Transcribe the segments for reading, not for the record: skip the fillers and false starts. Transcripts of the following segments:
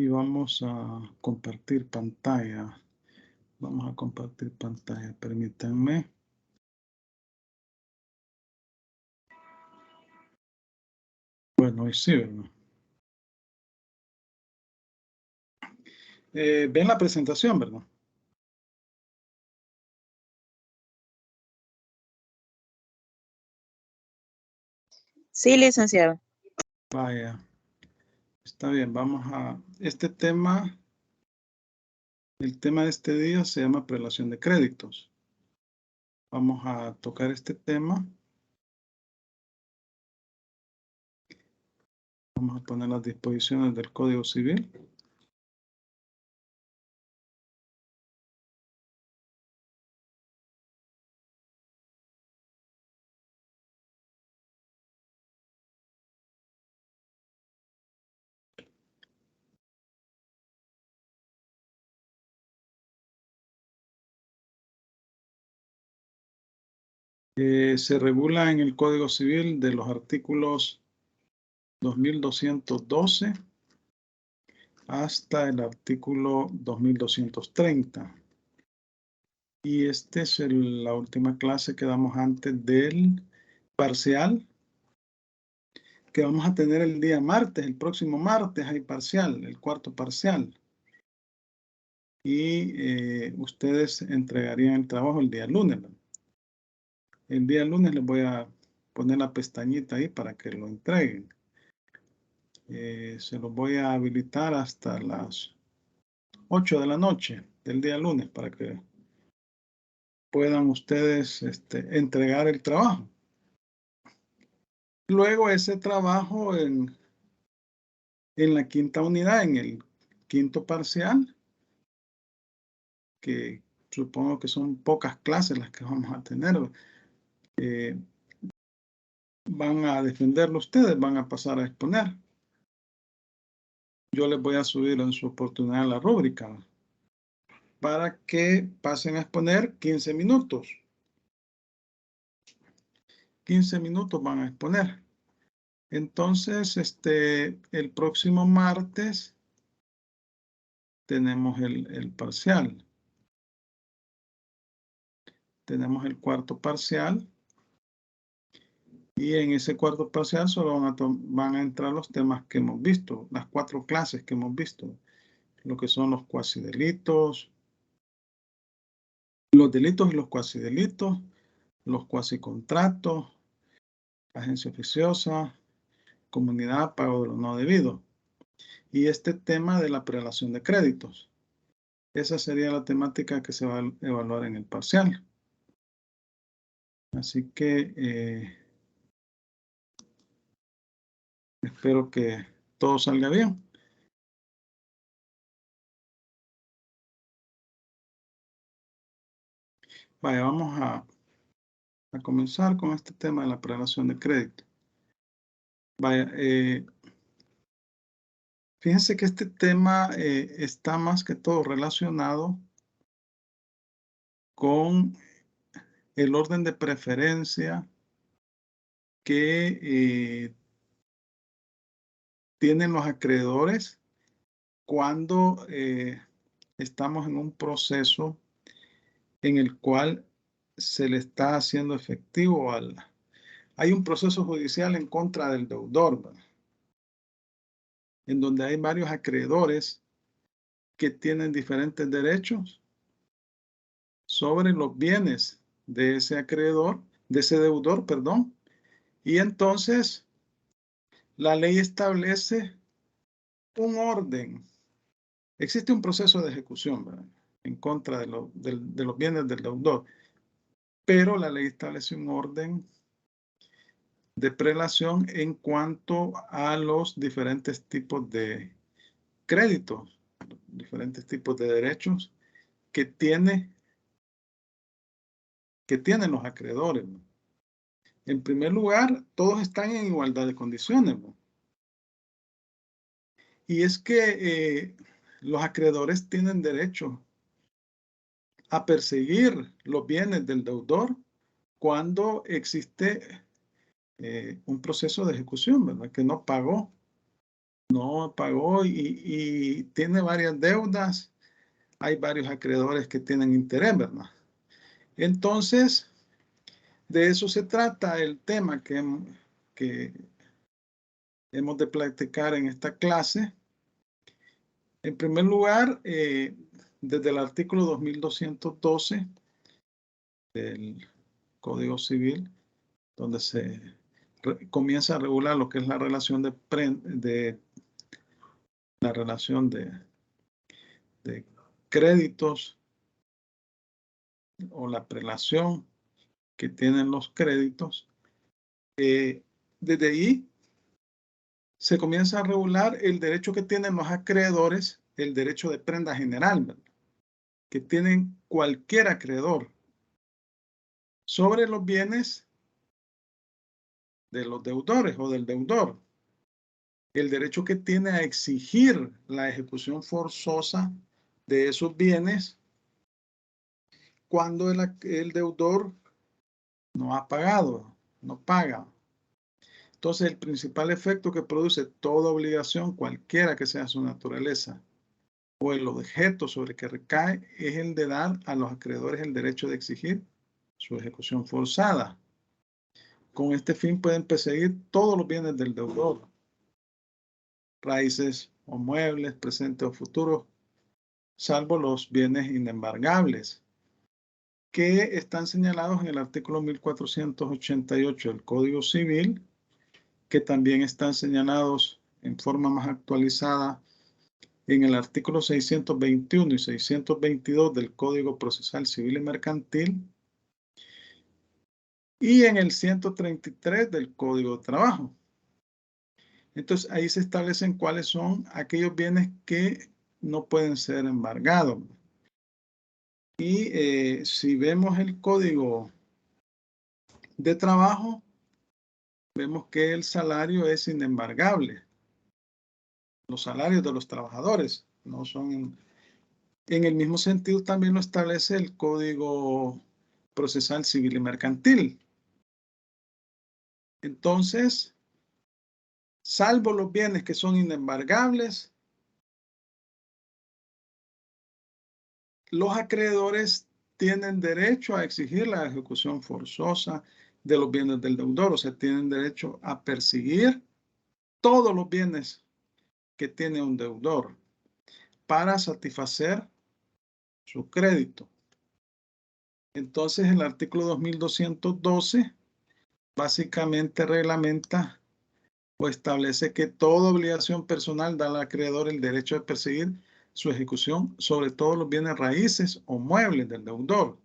Y vamos a compartir pantalla. Vamos a compartir pantalla, permítanme. Bueno, hoy sí, ¿verdad? Ven la presentación, ¿verdad? Sí, licenciado. Vaya, está bien, vamos a... Este tema, el tema de este día se llama prelación de créditos. Vamos a tocar este tema. Vamos a poner las disposiciones del Código Civil. Se regula en el Código Civil de los artículos 2212 hasta el artículo 2230. Y esta es la última clase que damos antes del parcial, que vamos a tener el día martes, el próximo martes hay parcial, el cuarto parcial. Y ustedes entregarían el trabajo el día lunes, ¿verdad? El día lunes les voy a poner la pestañita ahí para que lo entreguen. Se los voy a habilitar hasta las 8 de la noche del día lunes para que puedan ustedes entregar el trabajo. Luego ese trabajo en la quinta unidad, en el quinto parcial, que supongo que son pocas clases las que vamos a tener, van a defenderlo ustedes, van a pasar a exponer. Yo les voy a subir en su oportunidad la rúbrica para que pasen a exponer 15 minutos. 15 minutos van a exponer. Entonces, el próximo martes tenemos el parcial. Tenemos el cuarto parcial. Y en ese cuarto parcial solo van a entrar los temas que hemos visto, las 4 clases que hemos visto, lo que son los cuasidelitos, los delitos y los cuasidelitos, los cuasicontratos, agencia oficiosa, comunidad, pago de lo no debido. Y este tema de la prelación de créditos. Esa sería la temática que se va a evaluar en el parcial. Así que espero que todo salga bien. Vaya, vamos a comenzar con este tema de la prelación de crédito. Vaya, fíjense que este tema está más que todo relacionado con el orden de preferencia que tienen los acreedores cuando estamos en un proceso en el cual se le está haciendo efectivo hay un proceso judicial en contra del deudor, ¿verdad? En donde hay varios acreedores que tienen diferentes derechos sobre los bienes de ese acreedor, de ese deudor, perdón. Y entonces la ley establece un orden. Existe un proceso de ejecución, ¿verdad?, en contra de los bienes del deudor, pero la ley establece un orden de prelación en cuanto a los diferentes tipos de créditos, diferentes tipos de derechos que tienen los acreedores, ¿no? En primer lugar, todos están en igualdad de condiciones, ¿no? Y es que los acreedores tienen derecho a perseguir los bienes del deudor cuando existe un proceso de ejecución, ¿verdad?, que no pagó no pagó y tiene varias deudas. Hay varios acreedores que tienen interés, ¿verdad? Entonces, de eso se trata el tema que hemos de platicar en esta clase. En primer lugar, desde el artículo 2212 del Código Civil, donde se comienza a regular lo que es la relación de créditos o la prelación que tienen los créditos. Desde ahí se comienza a regular el derecho que tienen los acreedores, el derecho de prenda general, ¿verdad?, que tienen cualquier acreedor sobre los bienes de los deudores o del deudor. El derecho que tiene a exigir la ejecución forzosa de esos bienes cuando el deudor no ha pagado, no paga. Entonces, el principal efecto que produce toda obligación, cualquiera que sea su naturaleza, o el objeto sobre que recae, es el de dar a los acreedores el derecho de exigir su ejecución forzada. Con este fin pueden perseguir todos los bienes del deudor, raíces o muebles, presentes o futuros, salvo los bienes inembargables, que están señalados en el artículo 1488 del Código Civil, que también están señalados en forma más actualizada en el artículo 621 y 622 del Código Procesal Civil y Mercantil y en el 133 del Código de Trabajo. Entonces, ahí se establecen cuáles son aquellos bienes que no pueden ser embargados. Y si vemos el Código de Trabajo, vemos que el salario es inembargable. Los salarios de los trabajadores no son. En el mismo sentido también lo establece el Código Procesal Civil y Mercantil. Entonces, salvo los bienes que son inembargables, los acreedores tienen derecho a exigir la ejecución forzosa de los bienes del deudor, o sea, tienen derecho a perseguir todos los bienes que tiene un deudor para satisfacer su crédito. Entonces, el artículo 2212 básicamente reglamenta o establece que toda obligación personal da al acreedor el derecho de perseguir su ejecución sobre todos los bienes raíces o muebles del deudor,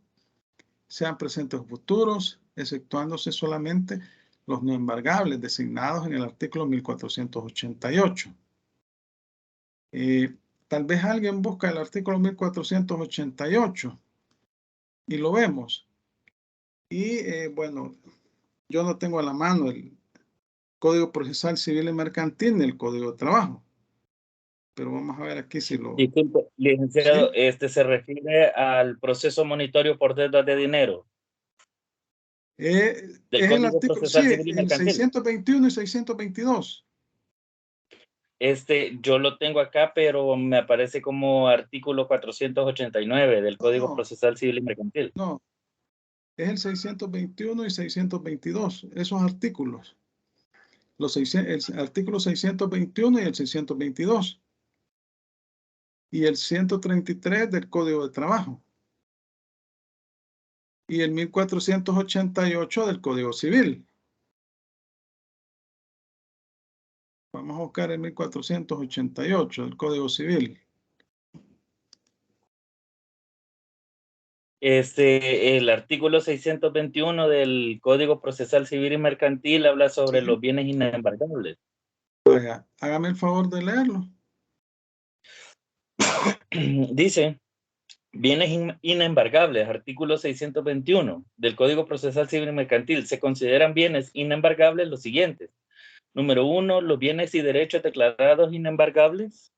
sean presentes o futuros, exceptuándose solamente los no embargables designados en el artículo 1488. Tal vez alguien busca el artículo 1488 y lo vemos. Y bueno, yo no tengo a la mano el Código Procesal Civil y Mercantil ni el Código de Trabajo. Pero vamos a ver aquí si lo... Disculpe, licenciado, ¿Sí? se refiere al proceso monitorio por deudas de dinero Es del el Código artículo, sí, Procesal Civil y el Mercantil. 621 y 622. Yo lo tengo acá, pero me aparece como artículo 489 del Código No, Procesal Civil y Mercantil. no, es el 621 y 622, esos artículos. El artículo 621 y el 622. Y el 133 del Código de Trabajo. Y el 1488 del Código Civil. Vamos a buscar el 1488 del Código Civil. El artículo 621 del Código Procesal Civil y Mercantil habla sobre Sí. los bienes inembargables. Vaya, hágame el favor de leerlo. Dice, bienes inembargables, artículo 621 del Código Procesal Civil y Mercantil. Se consideran bienes inembargables los siguientes. Número 1, los bienes y derechos declarados inembargables,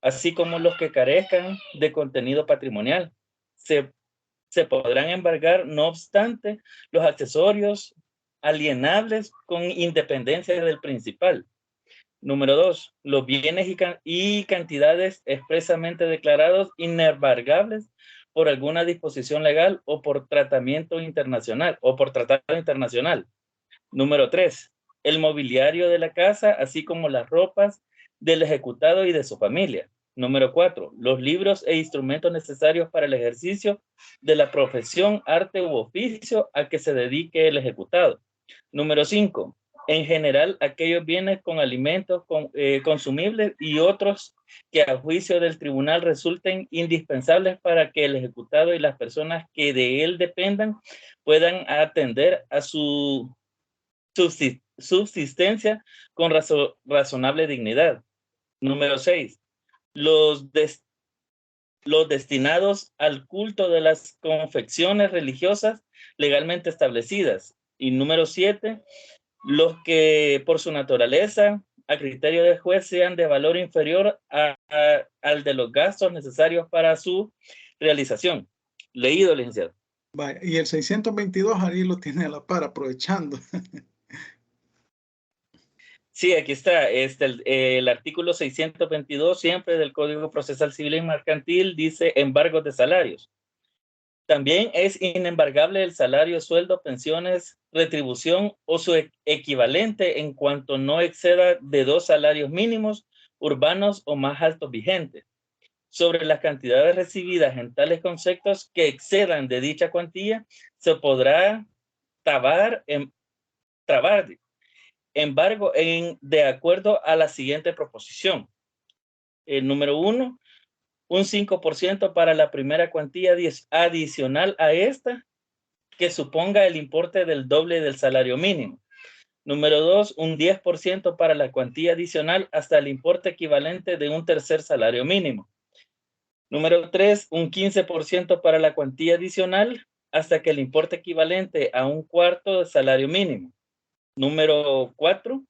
así como los que carezcan de contenido patrimonial. Se podrán embargar, no obstante, los accesorios alienables con independencia del principal. Número 2, los bienes y cantidades expresamente declarados inembargables por alguna disposición legal o por tratamiento internacional o por tratado internacional. Número 3, el mobiliario de la casa, así como las ropas del ejecutado y de su familia. Número 4, los libros e instrumentos necesarios para el ejercicio de la profesión, arte u oficio a que se dedique el ejecutado. Número 5, en general aquellos bienes con alimentos consumibles y otros que a juicio del tribunal resulten indispensables para que el ejecutado y las personas que de él dependan puedan atender a su subsistencia con razonable dignidad. Número 6, los destinados al culto de las confecciones religiosas legalmente establecidas. Y número 7, los que por su naturaleza, a criterio del juez, sean de valor inferior al de los gastos necesarios para su realización. Leído, licenciado. Vaya, y el 622 ahí lo tiene a la par, aprovechando. Sí, aquí está. El artículo 622 siempre del Código Procesal Civil y Mercantil dice embargos de salarios. También es inembargable el salario, sueldo, pensiones, retribución o su equivalente en cuanto no exceda de 2 salarios mínimos urbanos o más altos vigentes. Sobre las cantidades recibidas en tales conceptos que excedan de dicha cuantía, se podrá trabar embargo de acuerdo a la siguiente proposición. El número 1, un 5% para la primera cuantía adicional a esta, que suponga el importe del doble del salario mínimo. Número 2, un 10% para la cuantía adicional hasta el importe equivalente de un tercer salario mínimo. Número 3, un 15% para la cuantía adicional hasta que el importe equivalente a un cuarto del salario mínimo. Número 4,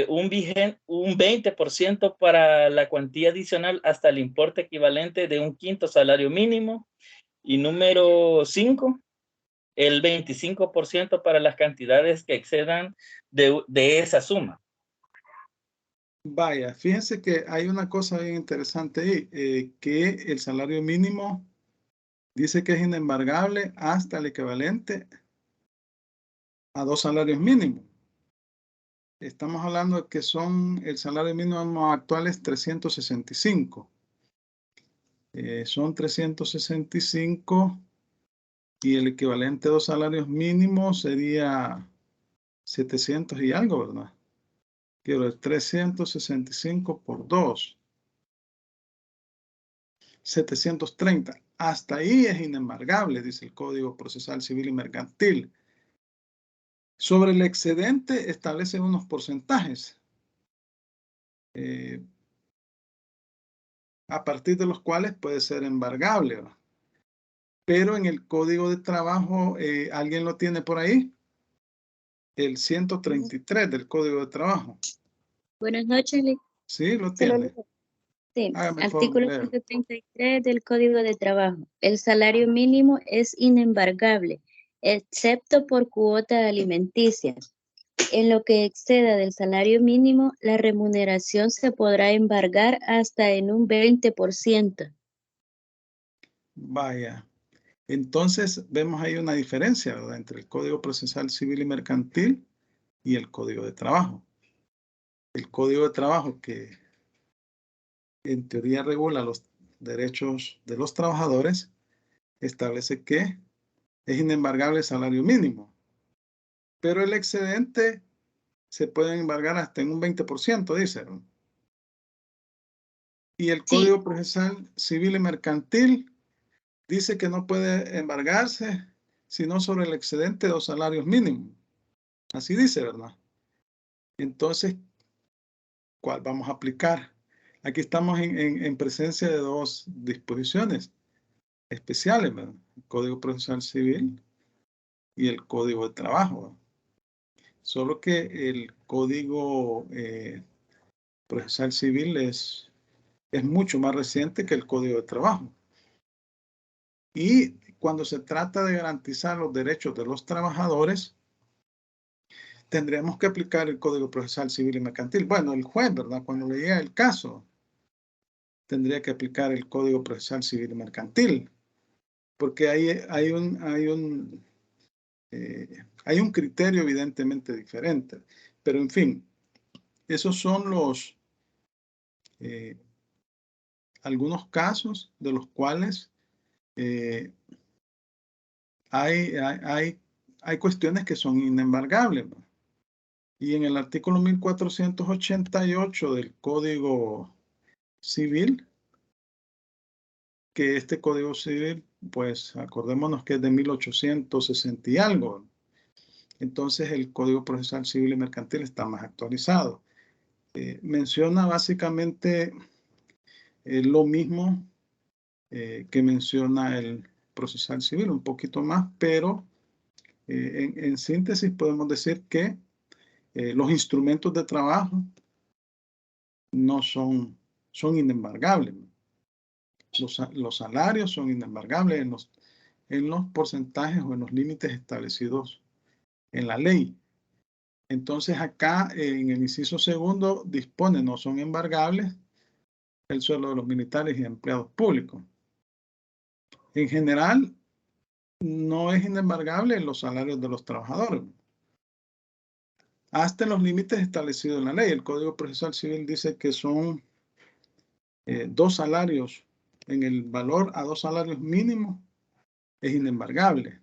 un 20% para la cuantía adicional hasta el importe equivalente de un quinto salario mínimo. Y número 5, el 25% para las cantidades que excedan de esa suma. Vaya, fíjense que hay una cosa bien interesante ahí, que el salario mínimo dice que es inembargable hasta el equivalente a 2 salarios mínimos. Estamos hablando de que el salario mínimo actual es 365. Son 365 y el equivalente a 2 salarios mínimos sería 700 y algo, ¿verdad? Quiero 365 por 2. 730. Hasta ahí es inembargable, dice el Código Procesal Civil y Mercantil. Sobre el excedente establece unos porcentajes a partir de los cuales puede ser embargable, ¿verdad? Pero en el Código de Trabajo, ¿alguien lo tiene por ahí? El 133 del Código de Trabajo. Buenas noches. Sí, lo tiene. Sí, Hágame artículo favor, 133 del Código de Trabajo. El salario mínimo es inembargable, excepto por cuota alimenticia. En lo que exceda del salario mínimo, la remuneración se podrá embargar hasta en un 20%. Vaya. Entonces, vemos ahí una diferencia, ¿verdad?, entre el Código Procesal Civil y Mercantil y el Código de Trabajo. El Código de Trabajo, que en teoría regula los derechos de los trabajadores, establece que es inembargable el salario mínimo, pero el excedente se puede embargar hasta en un 20%, dice, ¿no? Y el Código Procesal Civil y Mercantil dice que no puede embargarse sino sobre el excedente de los salarios mínimos. Así dice, ¿verdad? Entonces, ¿cuál vamos a aplicar? Aquí estamos en presencia de dos disposiciones especiales, ¿verdad? El Código Procesal Civil y el Código de Trabajo, ¿verdad? Solo que el Código Procesal Civil es mucho más reciente que el Código de Trabajo. Y cuando se trata de garantizar los derechos de los trabajadores, tendríamos que aplicar el Código Procesal Civil y Mercantil. Bueno, el juez, ¿verdad? Cuando leía el caso, tendría que aplicar el Código Procesal Civil y Mercantil, porque hay un criterio evidentemente diferente. Pero, en fin, esos son algunos casos de los cuales hay cuestiones que son inembargables, ¿no? Y en el artículo 1488 del Código Civil, que este Código Civil, pues acordémonos que es de 1860 y algo. Entonces el Código Procesal Civil y Mercantil está más actualizado. Menciona básicamente lo mismo que menciona el Procesal Civil, un poquito más, pero en síntesis podemos decir que los instrumentos de trabajo no son inembargables. Los salarios son inembargables en los porcentajes o en los límites establecidos en la ley. Entonces acá en el inciso segundo dispone, no son embargables el sueldo de los militares y empleados públicos. En general, no es inembargable los salarios de los trabajadores, hasta los límites establecidos en la ley. El Código Procesal Civil dice que son 2 salarios, en el valor a 2 salarios mínimos es inembargable.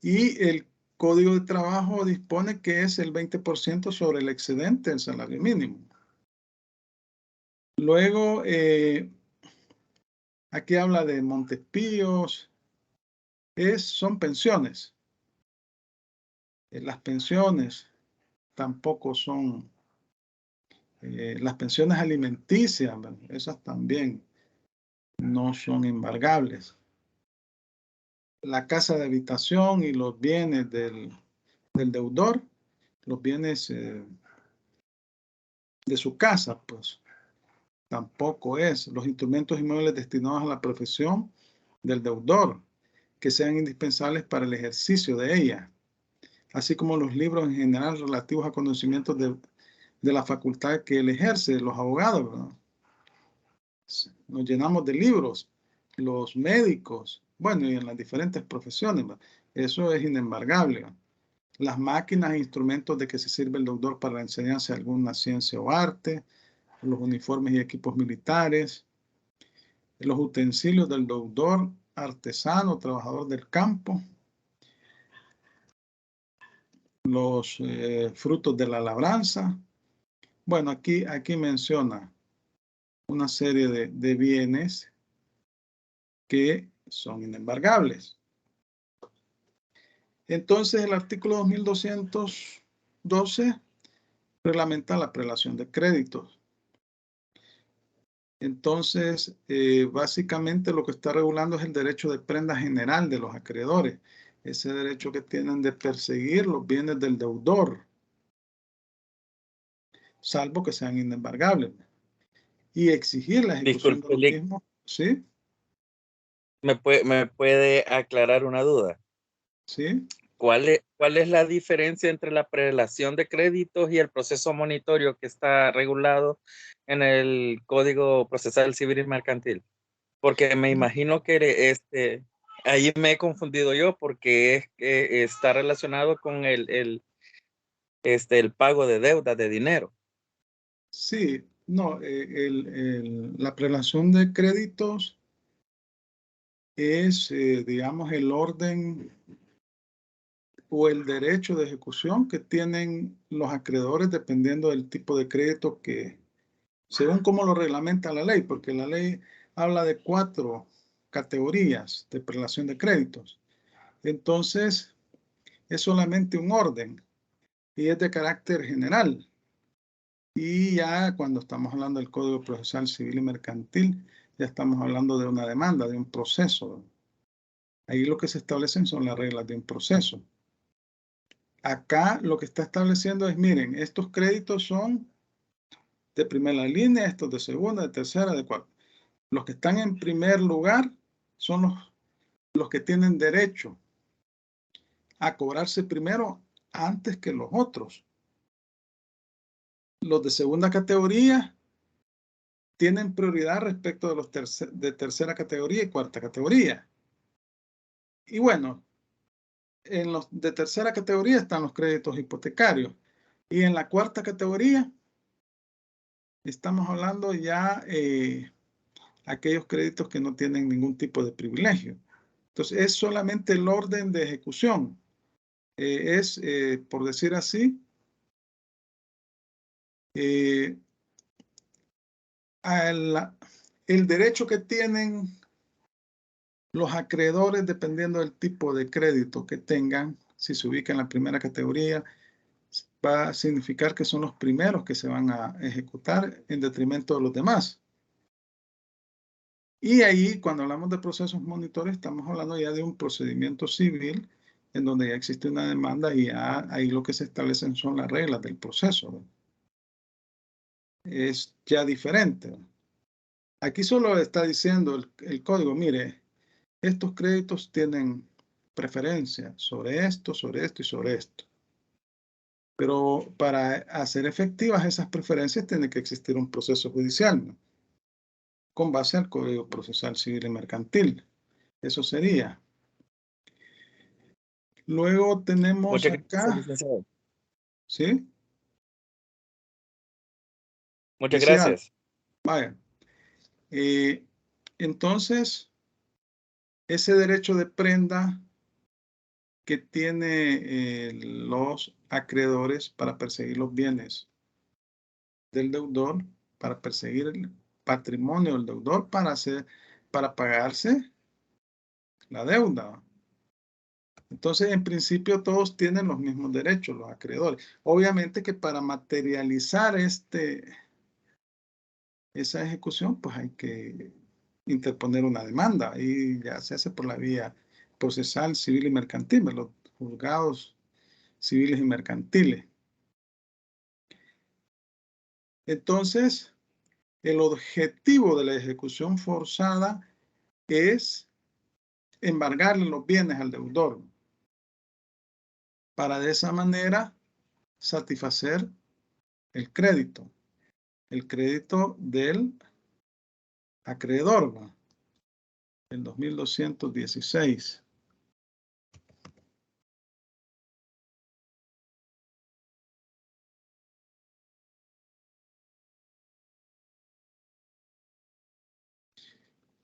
Y el Código de Trabajo dispone que es el 20% sobre el excedente del salario mínimo. Luego, aquí habla de Montepíos, son pensiones. Las pensiones tampoco son, las pensiones alimenticias, esas también no son embargables. La casa de habitación y los bienes del deudor, los bienes de su casa, pues tampoco es. Los instrumentos inmuebles destinados a la profesión del deudor, que sean indispensables para el ejercicio de ella, así como los libros en general relativos a conocimientos de la facultad que él ejerce, los abogados, ¿verdad? Nos llenamos de libros, los médicos, bueno, y en las diferentes profesiones, ¿verdad? Eso es inembargable, ¿verdad? Las máquinas e instrumentos de que se sirve el deudor para la enseñanza de alguna ciencia o arte, los uniformes y equipos militares, los utensilios del deudor, artesano, trabajador del campo, los frutos de la labranza. Bueno, aquí menciona una serie de bienes que son inembargables. Entonces, el artículo 2212 reglamenta la prelación de créditos. Entonces, básicamente lo que está regulando es el derecho de prenda general de los acreedores, ese derecho que tienen de perseguir los bienes del deudor, salvo que sean inembargables, y exigir la ejecución de los mismos. ¿Sí? ¿Me puede aclarar una duda? Sí. ¿Cuál es la diferencia entre la prelación de créditos y el proceso monitorio que está regulado en el Código Procesal Civil y Mercantil? Porque me imagino que ahí me he confundido yo, porque es que está relacionado con el pago de deuda de dinero. Sí, no, la prelación de créditos es, digamos, el orden o el derecho de ejecución que tienen los acreedores dependiendo del tipo de crédito que, según cómo lo reglamenta la ley, porque la ley habla de 4 categorías de prelación de créditos. Entonces, es solamente un orden y es de carácter general. Y ya cuando estamos hablando del Código Procesal Civil y Mercantil, ya estamos hablando de una demanda, de un proceso. Ahí lo que se establecen son las reglas de un proceso. Acá lo que está estableciendo es, miren, estos créditos son de primera línea, estos de segunda, de tercera, de cuarta. Los que están en primer lugar son los que tienen derecho a cobrarse primero antes que los otros. Los de segunda categoría tienen prioridad respecto de los de tercera categoría y cuarta categoría. Y bueno, en los de tercera categoría están los créditos hipotecarios. Y en la cuarta categoría estamos hablando ya aquellos créditos que no tienen ningún tipo de privilegio. Entonces, es solamente el orden de ejecución. Por decir así, el derecho que tienen los acreedores, dependiendo del tipo de crédito que tengan, si se ubica en la primera categoría, va a significar que son los primeros que se van a ejecutar en detrimento de los demás. Y ahí, cuando hablamos de procesos monitores, estamos hablando ya de un procedimiento civil en donde ya existe una demanda y ya ahí lo que se establecen son las reglas del proceso, ¿no? Es ya diferente, ¿no? Aquí solo está diciendo el código, mire, estos créditos tienen preferencia sobre esto y sobre esto. Pero para hacer efectivas esas preferencias tiene que existir un proceso judicial, ¿no? Con base al Código Procesal Civil y Mercantil. Eso sería. Luego tenemos Muchas acá. gracias, licenciado. ¿Sí? Muchas Decía, gracias. vaya. Entonces, ese derecho de prenda que tiene los acreedores para perseguir los bienes del deudor, para perseguir el patrimonio del deudor, para pagarse la deuda. Entonces, en principio, todos tienen los mismos derechos, los acreedores. Obviamente que para materializar esa ejecución, pues hay que interponer una demanda y ya se hace por la vía procesal, civil y mercantil, los juzgados civiles y mercantiles. Entonces, el objetivo de la ejecución forzada es embargarle los bienes al deudor para de esa manera satisfacer el crédito del acreedor, ¿va? El 2216.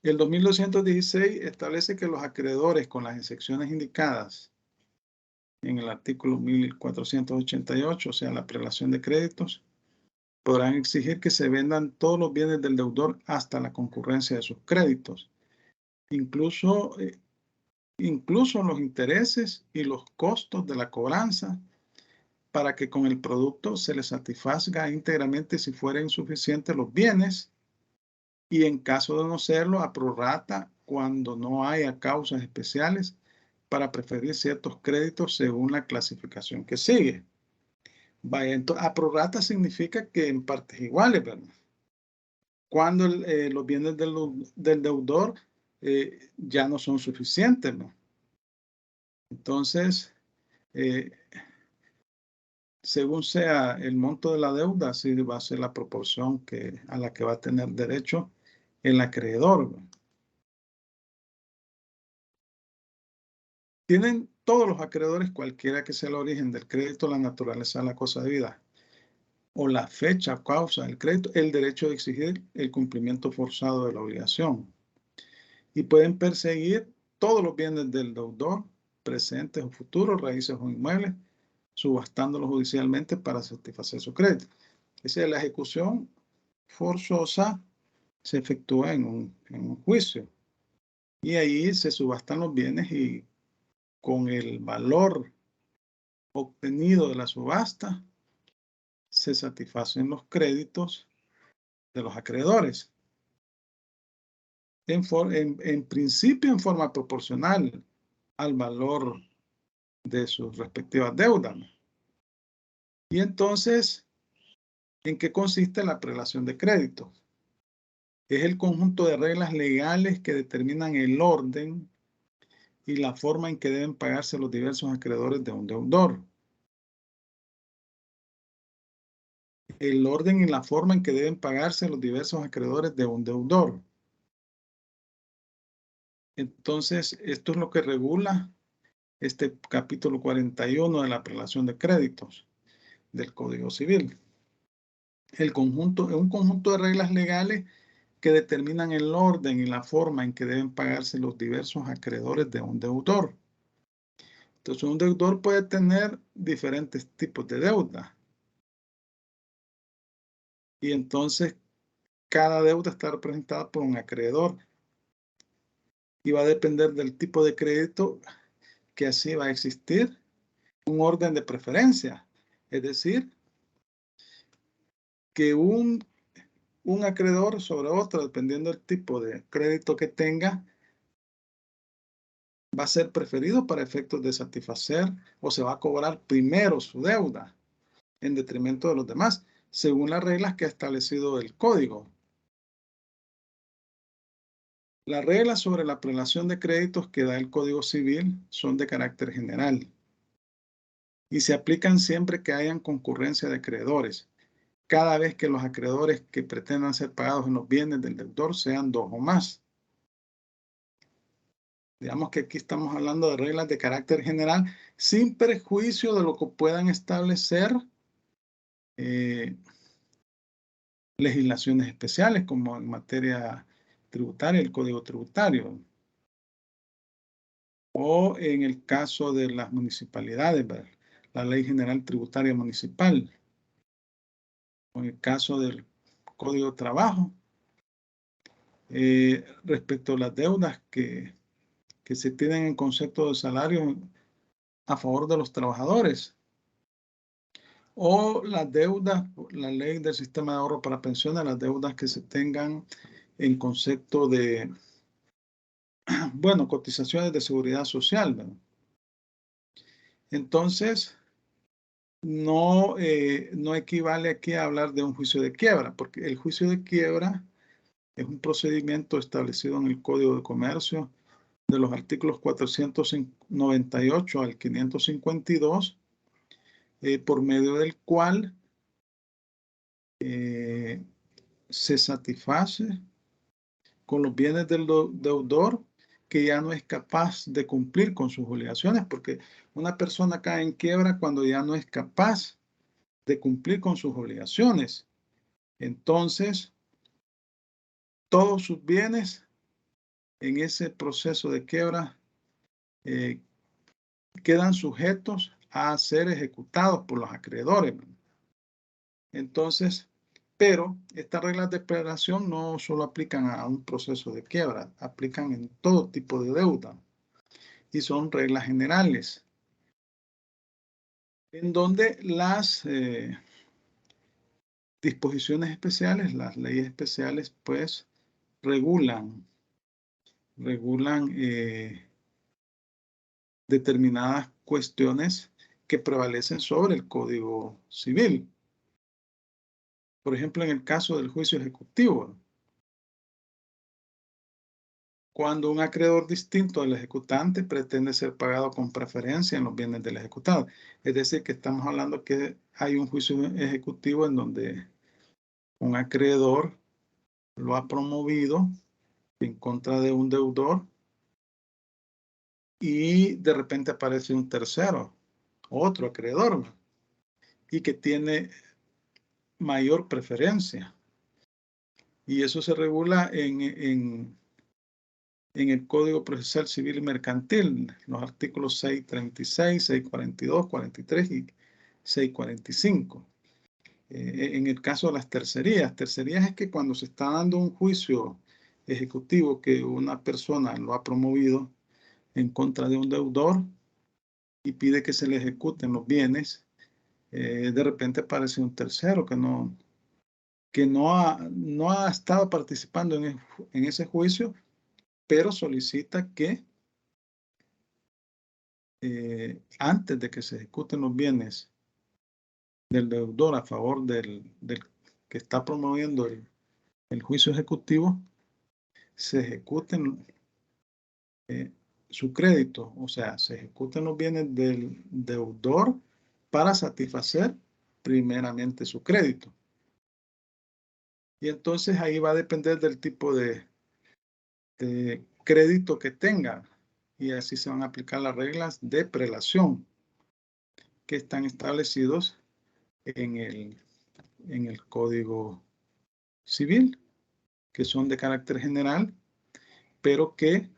El 2216 establece que los acreedores, con las excepciones indicadas en el artículo 1488, o sea, la prelación de créditos, podrán exigir que se vendan todos los bienes del deudor hasta la concurrencia de sus créditos, incluso los intereses y los costos de la cobranza, para que con el producto se le satisfaga íntegramente si fueran insuficientes los bienes, y en caso de no serlo, a prorrata cuando no haya causas especiales para preferir ciertos créditos según la clasificación que sigue. Vaya, entonces, a prorrata significa que en partes iguales, ¿verdad? Cuando los bienes del deudor ya no son suficientes, ¿no? Entonces, según sea el monto de la deuda, así va a ser la proporción a la que va a tener derecho el acreedor, ¿no? Tienen todos los acreedores, cualquiera que sea el origen del crédito, la naturaleza de la cosa debida, o la fecha o causa del crédito, el derecho de exigir el cumplimiento forzado de la obligación. Y pueden perseguir todos los bienes del deudor, presentes o futuros, raíces o inmuebles, subastándolos judicialmente para satisfacer su crédito. Es decir, la ejecución forzosa se efectúa en un juicio. Y ahí se subastan los bienes y con el valor obtenido de la subasta se satisfacen los créditos de los acreedores. En principio en forma proporcional al valor de sus respectivas deudas. Y entonces, ¿en qué consiste la prelación de créditos? Es el conjunto de reglas legales que determinan el orden y la forma en que deben pagarse los diversos acreedores de un deudor. el orden y la forma en que deben pagarse los diversos acreedores de un deudor. Entonces, esto es lo que regula este capítulo 41 de la prelación de créditos del Código Civil. Un conjunto de reglas legales que determinan el orden y la forma en que deben pagarse los diversos acreedores de un deudor. Entonces, un deudor puede tener diferentes tipos de deuda. Y entonces, cada deuda está representada por un acreedor. Y va a depender del tipo de crédito que así va a existir un orden de preferencia. Es decir, que un acreedor sobre otro, dependiendo del tipo de crédito que tenga, va a ser preferido para efectos de satisfacer o se va a cobrar primero su deuda en detrimento de los demás, según las reglas que ha establecido el código. Las reglas sobre la prelación de créditos que da el Código Civil son de carácter general y se aplican siempre que hayan concurrencia de acreedores, cada vez que los acreedores que pretendan ser pagados en los bienes del deudor sean 2 o más. Digamos que aquí estamos hablando de reglas de carácter general sin perjuicio de lo que puedan establecer legislaciones especiales como en materia tributaria, el Código Tributario. O en el caso de las municipalidades, ¿verdad? La Ley General Tributaria Municipal. O en el caso del Código de Trabajo. Respecto a las deudas que se tienen en concepto de salario a favor de los trabajadores. O las deudas, la ley del sistema de ahorro para pensiones, las deudas que se tengan en concepto de, bueno, cotizaciones de seguridad social, ¿verdad? Entonces, no equivale aquí a hablar de un juicio de quiebra, porque el juicio de quiebra es un procedimiento establecido en el Código de Comercio de los artículos 498 al 552, por medio del cual se satisface con los bienes del deudor que ya no es capaz de cumplir con sus obligaciones, porque una persona cae en quiebra cuando ya no es capaz de cumplir con sus obligaciones. Entonces, todos sus bienes en ese proceso de quiebra quedan sujetos a ser ejecutados por los acreedores. Entonces, pero estas reglas de prelación no solo aplican a un proceso de quiebra, aplican en todo tipo de deuda y son reglas generales, en donde las disposiciones especiales, las leyes especiales, pues regulan determinadas cuestiones que prevalecen sobre el Código Civil. Por ejemplo, en el caso del juicio ejecutivo, cuando un acreedor distinto al ejecutante pretende ser pagado con preferencia en los bienes del ejecutado. Es decir, que estamos hablando que hay un juicio ejecutivo en donde un acreedor lo ha promovido en contra de un deudor y de repente aparece un tercero, otro acreedor, y que tiene mayor preferencia. Y eso se regula en el Código Procesal Civil y Mercantil, los artículos 636, 642, 43 y 645. En el caso de las tercerías es que cuando se está dando un juicio ejecutivo que una persona lo ha promovido en contra de un deudor y pide que se le ejecuten los bienes, de repente aparece un tercero que no ha estado participando en ese juicio, pero solicita que antes de que se ejecuten los bienes del deudor a favor del que está promoviendo el juicio ejecutivo, se ejecuten su crédito, o sea, se ejecuten los bienes del deudor para satisfacer primeramente su crédito. Y entonces ahí va a depender del tipo de crédito que tenga. Y así se van a aplicar las reglas de prelación que están establecidos en el Código Civil, que son de carácter general, pero que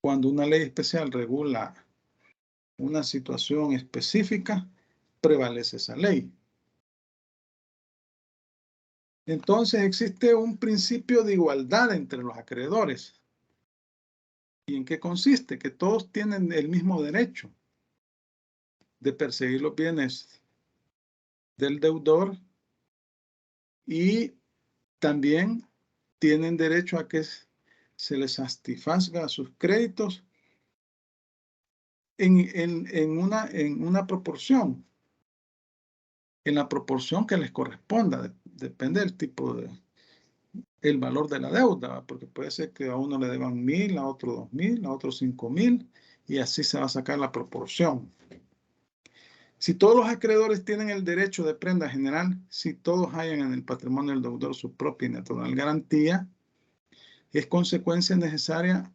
cuando una ley especial regula una situación específica, prevalece esa ley. Entonces existe un principio de igualdad entre los acreedores. ¿Y en qué consiste? Que todos tienen el mismo derecho de perseguir los bienes del deudor y también tienen derecho a que se les satisfaga sus créditos en una proporción, en la proporción que les corresponda. Depende del tipo el valor de la deuda, porque puede ser que a uno le deban 1.000, a otro 2.000, a otro 5.000, y así se va a sacar la proporción. Si todos los acreedores tienen el derecho de prenda general, si todos hayan en el patrimonio del deudor su propia y natural garantía, es consecuencia necesaria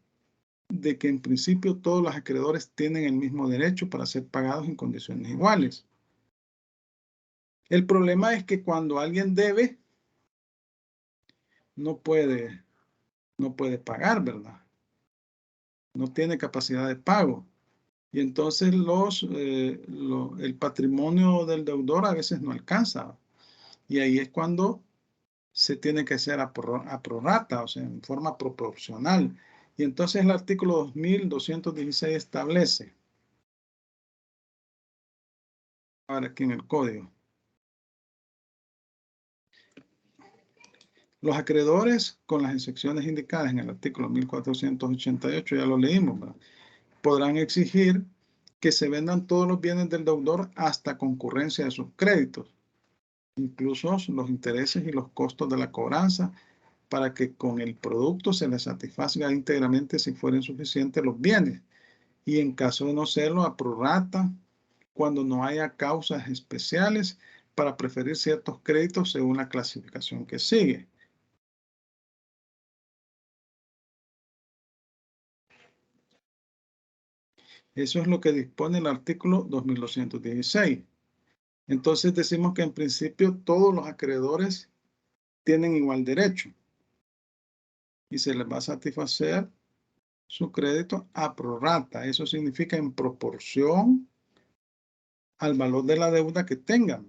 de que en principio todos los acreedores tienen el mismo derecho para ser pagados en condiciones iguales. El problema es que cuando alguien debe, no puede pagar, ¿verdad? No tiene capacidad de pago. Y entonces el patrimonio del deudor a veces no alcanza. Y ahí es cuando se tiene que hacer a prorrata, o sea, en forma proporcional. Y entonces el artículo 2216 establece, ahora aquí en el código, los acreedores, con las excepciones indicadas en el artículo 1488, ya lo leímos, ¿verdad?, podrán exigir que se vendan todos los bienes del deudor hasta concurrencia de sus créditos, incluso los intereses y los costos de la cobranza, para que con el producto se les satisfaga íntegramente si fueren suficientes los bienes, y en caso de no serlo, a prorrata, cuando no haya causas especiales para preferir ciertos créditos según la clasificación que sigue. Eso es lo que dispone el artículo 2216. Entonces decimos que en principio todos los acreedores tienen igual derecho y se les va a satisfacer su crédito a prorrata. Eso significa en proporción al valor de la deuda que tengan.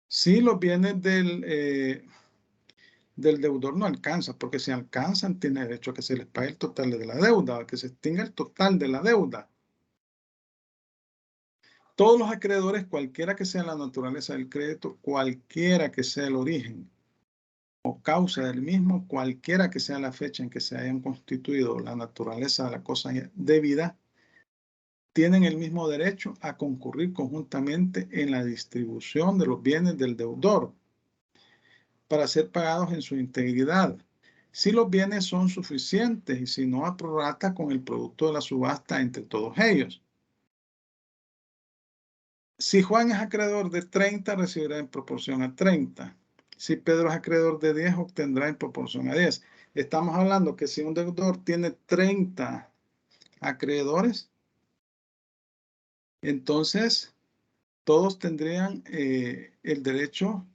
Si los bienes del deudor no alcanzan, porque si alcanzan, tiene derecho a que se les pague el total de la deuda, a que se extinga el total de la deuda. Todos los acreedores, cualquiera que sea la naturaleza del crédito, cualquiera que sea el origen o causa del mismo, cualquiera que sea la fecha en que se hayan constituido, la naturaleza de la cosa debida, tienen el mismo derecho a concurrir conjuntamente en la distribución de los bienes del deudor para ser pagados en su integridad, si los bienes son suficientes y si no, a prorrata con el producto de la subasta entre todos ellos. Si Juan es acreedor de 30, recibirá en proporción a 30. Si Pedro es acreedor de 10, obtendrá en proporción a 10. Estamos hablando que si un deudor tiene 30 acreedores, entonces todos tendrían el derecho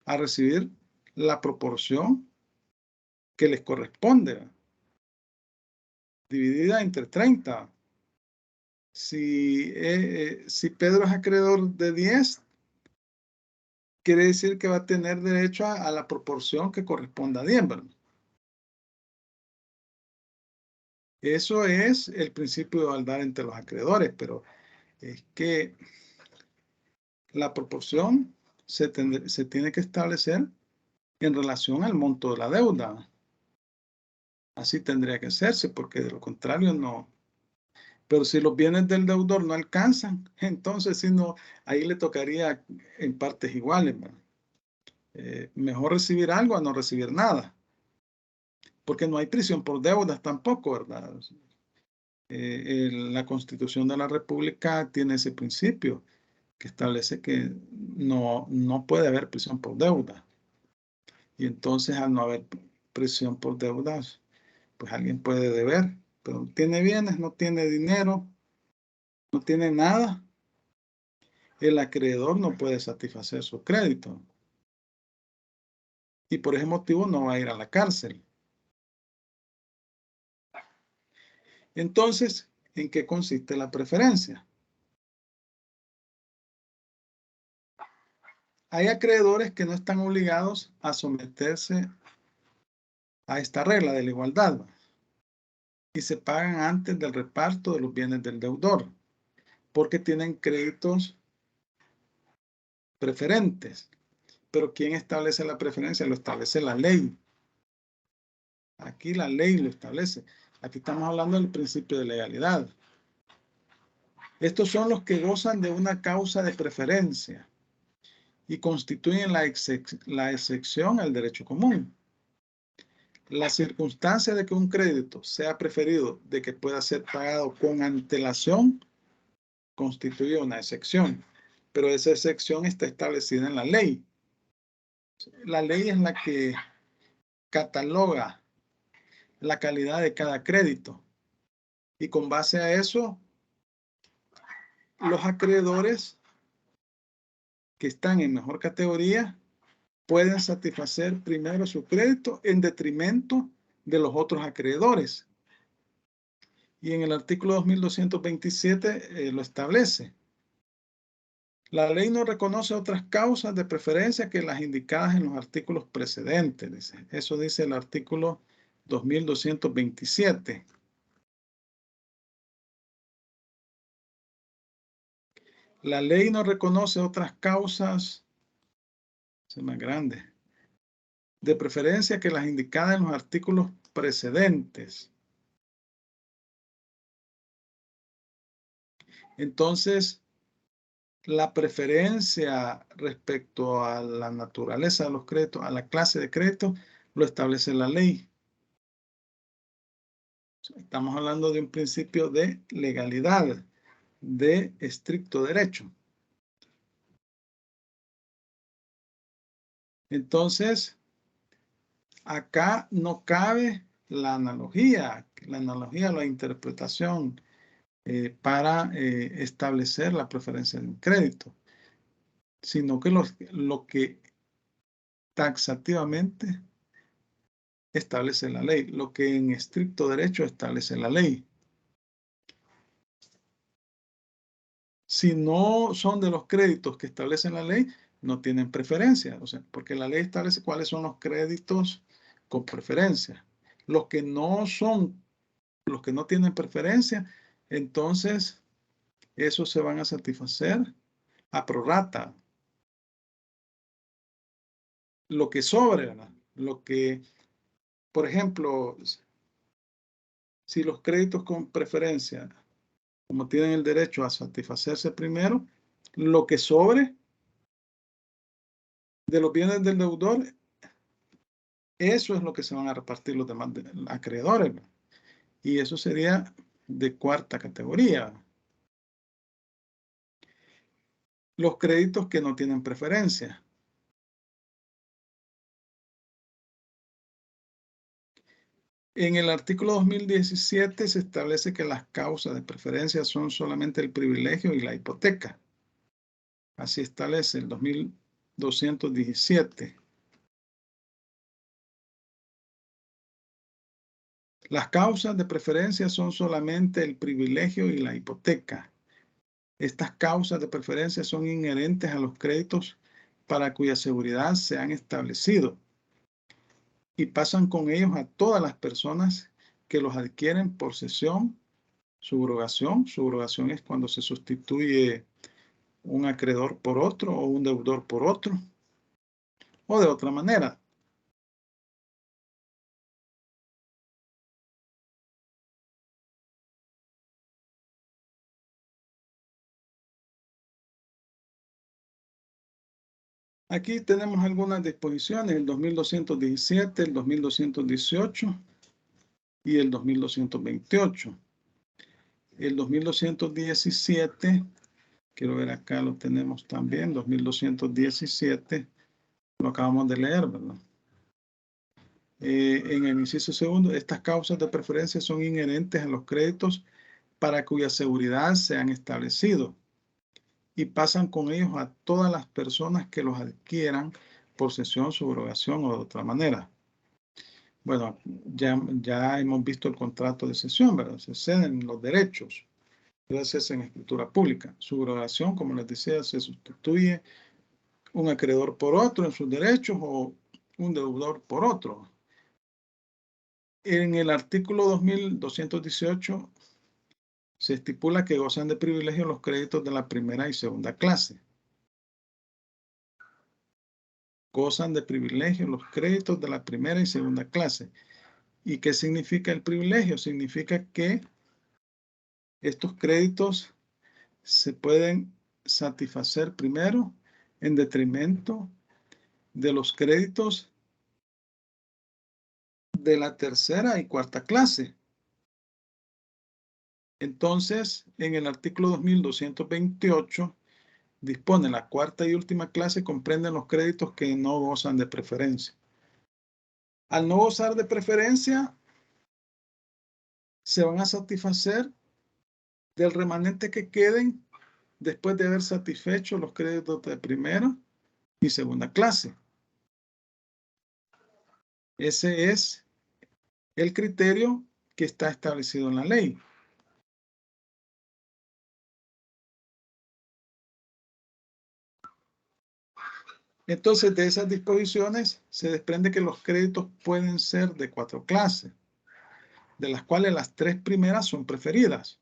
a recibir la proporción que les corresponde, dividida entre 30. Si Pedro es acreedor de 10, quiere decir que va a tener derecho a la proporción que corresponda a 10, ¿verdad? Eso es el principio de igualdad entre los acreedores, pero es que la proporción se tiene que establecer en relación al monto de la deuda. Así tendría que hacerse, porque de lo contrario no. Pero si los bienes del deudor no alcanzan, entonces si no, ahí le tocaría en partes iguales, ¿verdad? Mejor recibir algo a no recibir nada, porque no hay prisión por deudas tampoco, ¿verdad? La Constitución de la República tiene ese principio. que establece que no puede haber prisión por deuda. Y entonces, al no haber prisión por deudas, pues alguien puede deber, pero tiene bienes, no tiene dinero, no tiene nada. El acreedor no puede satisfacer su crédito. Y por ese motivo no va a ir a la cárcel. Entonces, ¿en qué consiste la preferencia? Hay acreedores que no están obligados a someterse a esta regla de la igualdad y se pagan antes del reparto de los bienes del deudor, porque tienen créditos preferentes. Pero ¿quién establece la preferencia? Lo establece la ley. Aquí la ley lo establece. Aquí estamos hablando del principio de legalidad. Estos son los que gozan de una causa de preferencia y constituyen la excepción al derecho común. La circunstancia de que un crédito sea preferido de que pueda ser pagado con antelación constituye una excepción, pero esa excepción está establecida en la ley. La ley es la que cataloga la calidad de cada crédito y con base a eso, los acreedores que están en mejor categoría pueden satisfacer primero su crédito en detrimento de los otros acreedores. Y en el artículo 2227 lo establece. La ley no reconoce otras causas de preferencia que las indicadas en los artículos precedentes. Dice. Eso dice el artículo 2227. La ley no reconoce otras causas, es más grande, de preferencia que las indicadas en los artículos precedentes. Entonces, la preferencia respecto a la naturaleza de los créditos, a la clase de crédito, lo establece la ley. Estamos hablando de un principio de legalidad, de estricto derecho. Entonces, acá no cabe la analogía, la interpretación para establecer la preferencia de un crédito, sino que lo que taxativamente establece la ley, lo que en estricto derecho establece la ley. Si no son de los créditos que establecen la ley, no tienen preferencia, o sea, porque la ley establece cuáles son los créditos con preferencia. Los que no son, los que no tienen preferencia, entonces esos se van a satisfacer a prorrata. Lo que sobre, ¿verdad? Lo que, por ejemplo, si los créditos con preferencia, como tienen el derecho a satisfacerse primero, lo que sobre de los bienes del deudor, eso es lo que se van a repartir los demás acreedores, ¿verdad? Y eso sería de cuarta categoría. Los créditos que no tienen preferencia. En el artículo 2017 se establece que las causas de preferencia son solamente el privilegio y la hipoteca. Así establece el 2217. Las causas de preferencia son solamente el privilegio y la hipoteca. Estas causas de preferencia son inherentes a los créditos para cuya seguridad se han establecido y pasan con ellos a todas las personas que los adquieren por cesión, subrogación. Subrogación es cuando se sustituye un acreedor por otro o un deudor por otro, o de otra manera. Aquí tenemos algunas disposiciones, el 2217, el 2218 y el 2228. El 2217, Quiero ver acá, lo tenemos también, 2217. Lo acabamos de leer, ¿verdad? En el inciso segundo, estas causas de preferencia son inherentes a los créditos para cuya seguridad se han establecido y pasan con ellos a todas las personas que los adquieran por cesión, subrogación o de otra manera. Bueno, ya hemos visto el contrato de cesión, ¿verdad? Se ceden los derechos. Entonces, en escritura pública. Subrogación, como les decía, se sustituye un acreedor por otro en sus derechos o un deudor por otro. En el artículo 2218 se estipula que gozan de privilegio los créditos de la primera y segunda clase. Gozan de privilegio los créditos de la primera y segunda clase. ¿Y qué significa el privilegio? Significa que estos créditos se pueden satisfacer primero en detrimento de los créditos de la tercera y cuarta clase. Entonces, en el artículo 2228 dispone la cuarta y última clase comprenden los créditos que no gozan de preferencia. Al no gozar de preferencia, se van a satisfacer del remanente que queden después de haber satisfecho los créditos de primera y segunda clase. Ese es el criterio que está establecido en la ley. Entonces, de esas disposiciones se desprende que los créditos pueden ser de 4 clases, de las cuales las 3 primeras son preferidas.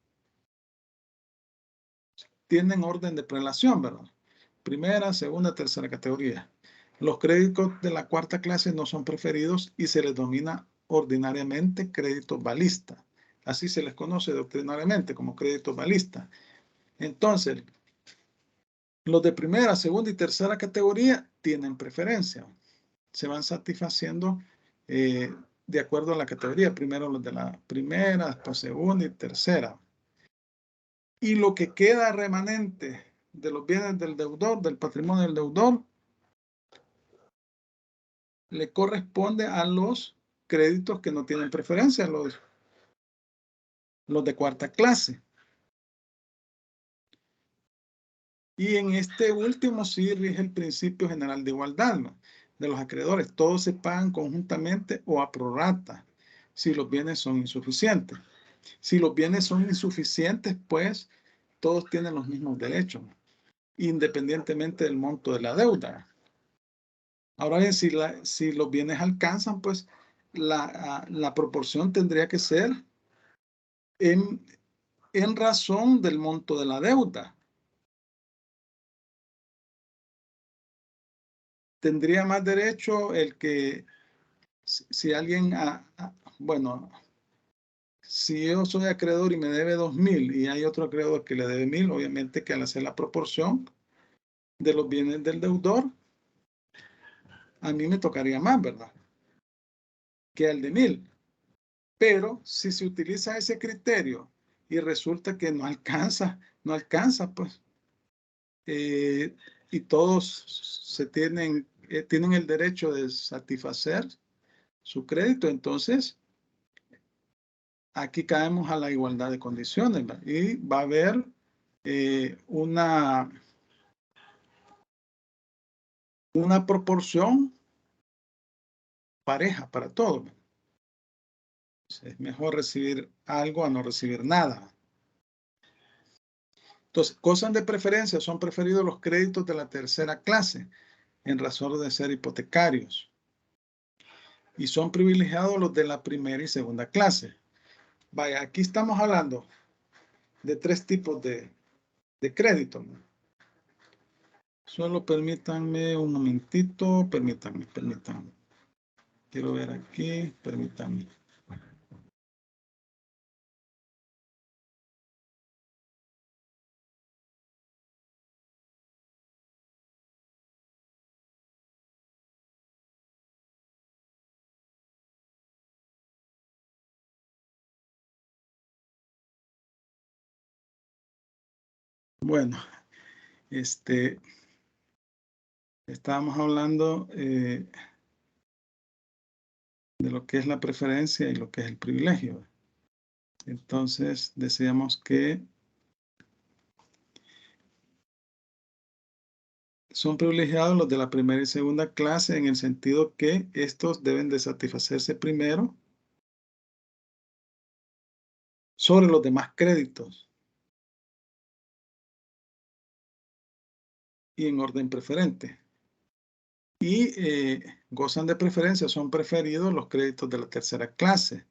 Tienen orden de prelación, ¿verdad? Primera, segunda, tercera categoría. Los créditos de la cuarta clase no son preferidos y se les denomina ordinariamente créditos balistas. Así se les conoce doctrinariamente como créditos balistas. Entonces, los de primera, segunda y tercera categoría tienen preferencia. Se van satisfaciendo de acuerdo a la categoría. Primero los de la primera, después segunda y tercera. Y lo que queda remanente de los bienes del deudor, del patrimonio del deudor, le corresponde a los créditos que no tienen preferencia, los de cuarta clase. Y en este último sí rige el principio general de igualdad, ¿no?, de los acreedores. Todos se pagan conjuntamente o a prorrata si los bienes son insuficientes. Si los bienes son insuficientes, pues todos tienen los mismos derechos, independientemente del monto de la deuda. Ahora bien, si los bienes alcanzan, pues la proporción tendría que ser en razón del monto de la deuda. Tendría más derecho el que, si alguien, bueno, si yo soy acreedor y me debe 2,000 y hay otro acreedor que le debe 1,000, obviamente que al hacer la proporción de los bienes del deudor, a mí me tocaría más, ¿verdad?, que al de 1,000. Pero si se utiliza ese criterio y resulta que no alcanza, pues, y todos tienen el derecho de satisfacer su crédito, entonces aquí caemos a la igualdad de condiciones, ¿verdad? Y va a haber una proporción pareja para todos. Es mejor recibir algo a no recibir nada. Entonces, gozan de preferencia, son preferidos los créditos de la tercera clase en razón de ser hipotecarios. Y son privilegiados los de la primera y segunda clase. Vaya, aquí estamos hablando de 3 tipos de crédito, ¿no? Solo permítanme un momentito, permítanme. Quiero ver aquí, permítanme. Bueno, Estábamos hablando de lo que es la preferencia y lo que es el privilegio. Entonces, decíamos que son privilegiados los de la primera y segunda clase en el sentido que estos deben de satisfacerse primero sobre los demás créditos y en orden preferente. Y gozan de preferencia, son preferidos los créditos de la tercera clase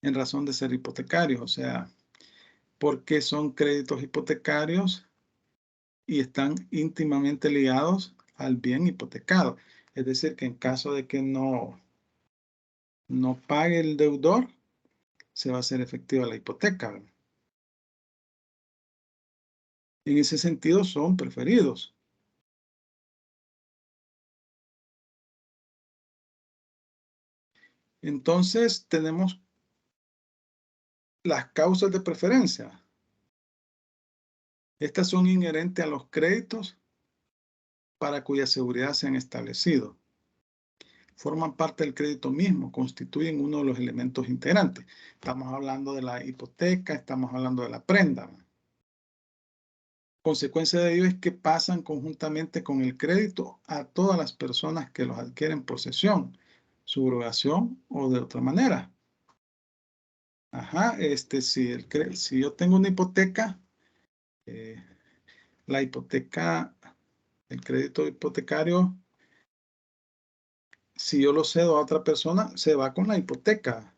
en razón de ser hipotecarios, o sea, porque son créditos hipotecarios y están íntimamente ligados al bien hipotecado. Es decir, que en caso de que no pague el deudor, se va a hacer efectiva la hipoteca, ¿verdad? En ese sentido son preferidos. Entonces tenemos las causas de preferencia. Estas son inherentes a los créditos para cuya seguridad se han establecido. Forman parte del crédito mismo, constituyen uno de los elementos integrantes. Estamos hablando de la hipoteca, estamos hablando de la prenda. Consecuencia de ello es que pasan conjuntamente con el crédito a todas las personas que los adquieren por cesión, subrogación o de otra manera. Ajá, si yo tengo una hipoteca, la hipoteca, el crédito hipotecario, si yo lo cedo a otra persona, se va con la hipoteca,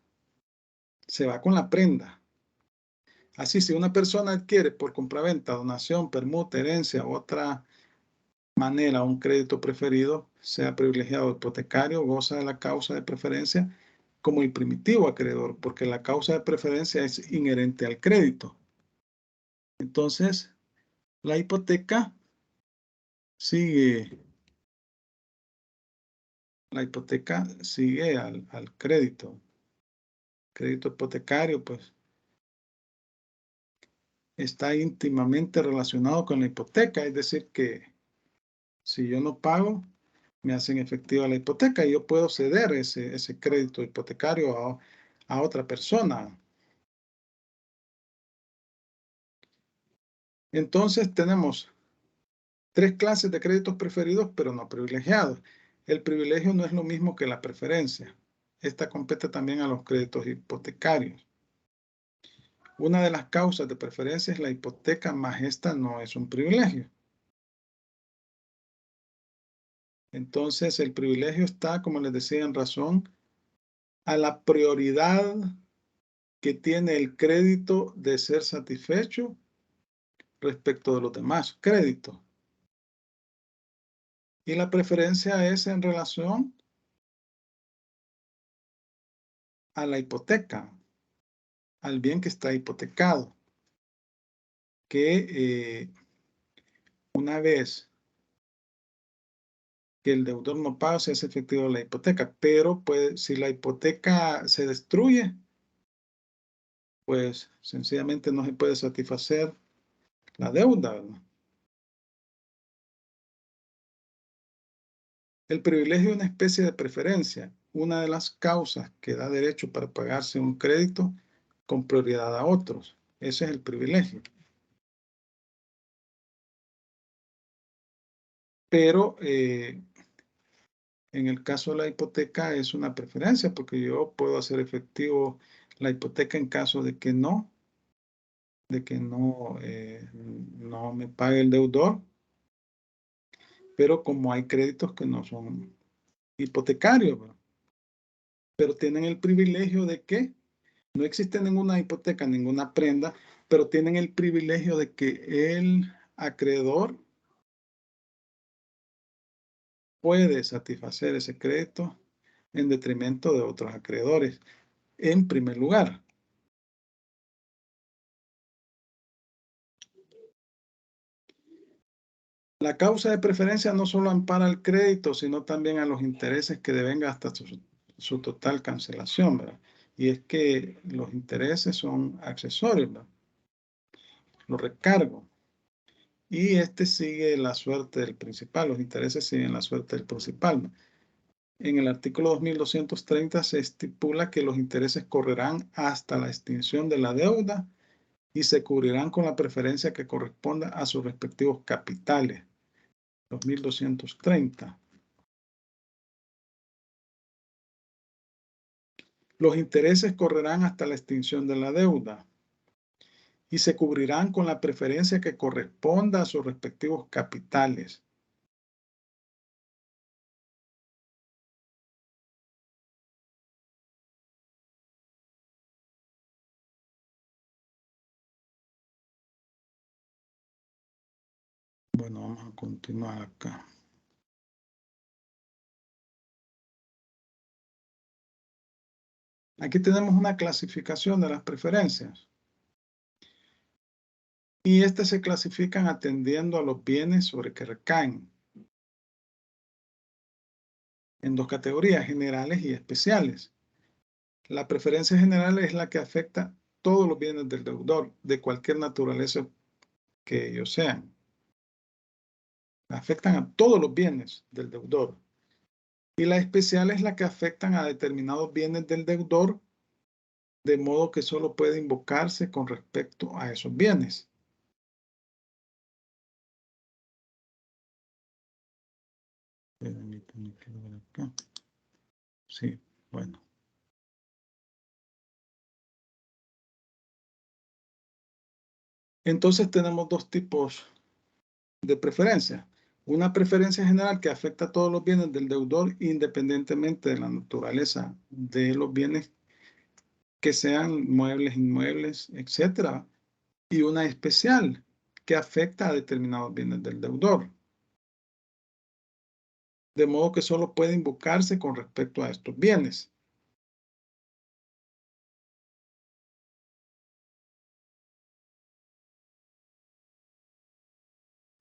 se va con la prenda. Así, si una persona adquiere por compraventa, donación, permuta, herencia u otra manera un crédito preferido, sea privilegiado hipotecario, goza de la causa de preferencia como el primitivo acreedor, porque la causa de preferencia es inherente al crédito. Entonces, la hipoteca sigue al crédito. Crédito hipotecario, pues, está íntimamente relacionado con la hipoteca, es decir, que si yo no pago, me hacen efectiva la hipoteca y yo puedo ceder ese crédito hipotecario a otra persona. Entonces tenemos 3 clases de créditos preferidos, pero no privilegiados. El privilegio no es lo mismo que la preferencia. Esta compete también a los créditos hipotecarios. Una de las causas de preferencia es la hipoteca, mas esta no es un privilegio. Entonces, el privilegio está, como les decía, en razón a la prioridad que tiene el crédito de ser satisfecho respecto de los demás créditos. Y la preferencia es en relación a la hipoteca, al bien que está hipotecado, que una vez que el deudor no paga, se hace efectivo la hipoteca, pero si la hipoteca se destruye, pues sencillamente no se puede satisfacer la deuda, ¿verdad? El privilegio es una especie de preferencia, una de las causas que da derecho para pagarse un crédito con prioridad a otros. Ese es el privilegio. Pero en el caso de la hipoteca es una preferencia porque yo puedo hacer efectivo la hipoteca en caso de que no me pague el deudor. Pero como hay créditos que no son hipotecarios, ¿verdad? Pero tienen el privilegio de que no existe ninguna hipoteca, ninguna prenda, pero tienen el privilegio de que el acreedor puede satisfacer ese crédito en detrimento de otros acreedores, en primer lugar. La causa de preferencia no solo ampara al crédito, sino también a los intereses que devenga hasta su total cancelación, ¿verdad? Y es que los intereses son accesorios, ¿verdad? Los recargos. Y este sigue la suerte del principal, los intereses siguen la suerte del principal. En el artículo 2230 se estipula que los intereses correrán hasta la extinción de la deuda y se cubrirán con la preferencia que corresponda a sus respectivos capitales. 2230. Los intereses correrán hasta la extinción de la deuda y se cubrirán con la preferencia que corresponda a sus respectivos capitales. Bueno, vamos a continuar acá. Aquí tenemos una clasificación de las preferencias. Y estas se clasifican atendiendo a los bienes sobre que recaen en dos categorías, generales y especiales. La preferencia general es la que afecta todos los bienes del deudor, de cualquier naturaleza que ellos sean. Afectan a todos los bienes del deudor. Y la especial es la que afectan a determinados bienes del deudor, de modo que solo puede invocarse con respecto a esos bienes. Sí, bueno. Entonces tenemos dos tipos de preferencia. Una preferencia general que afecta a todos los bienes del deudor independientemente de la naturaleza de los bienes que sean muebles, inmuebles, etc. Y una especial que afecta a determinados bienes del deudor. De modo que solo puede invocarse con respecto a estos bienes.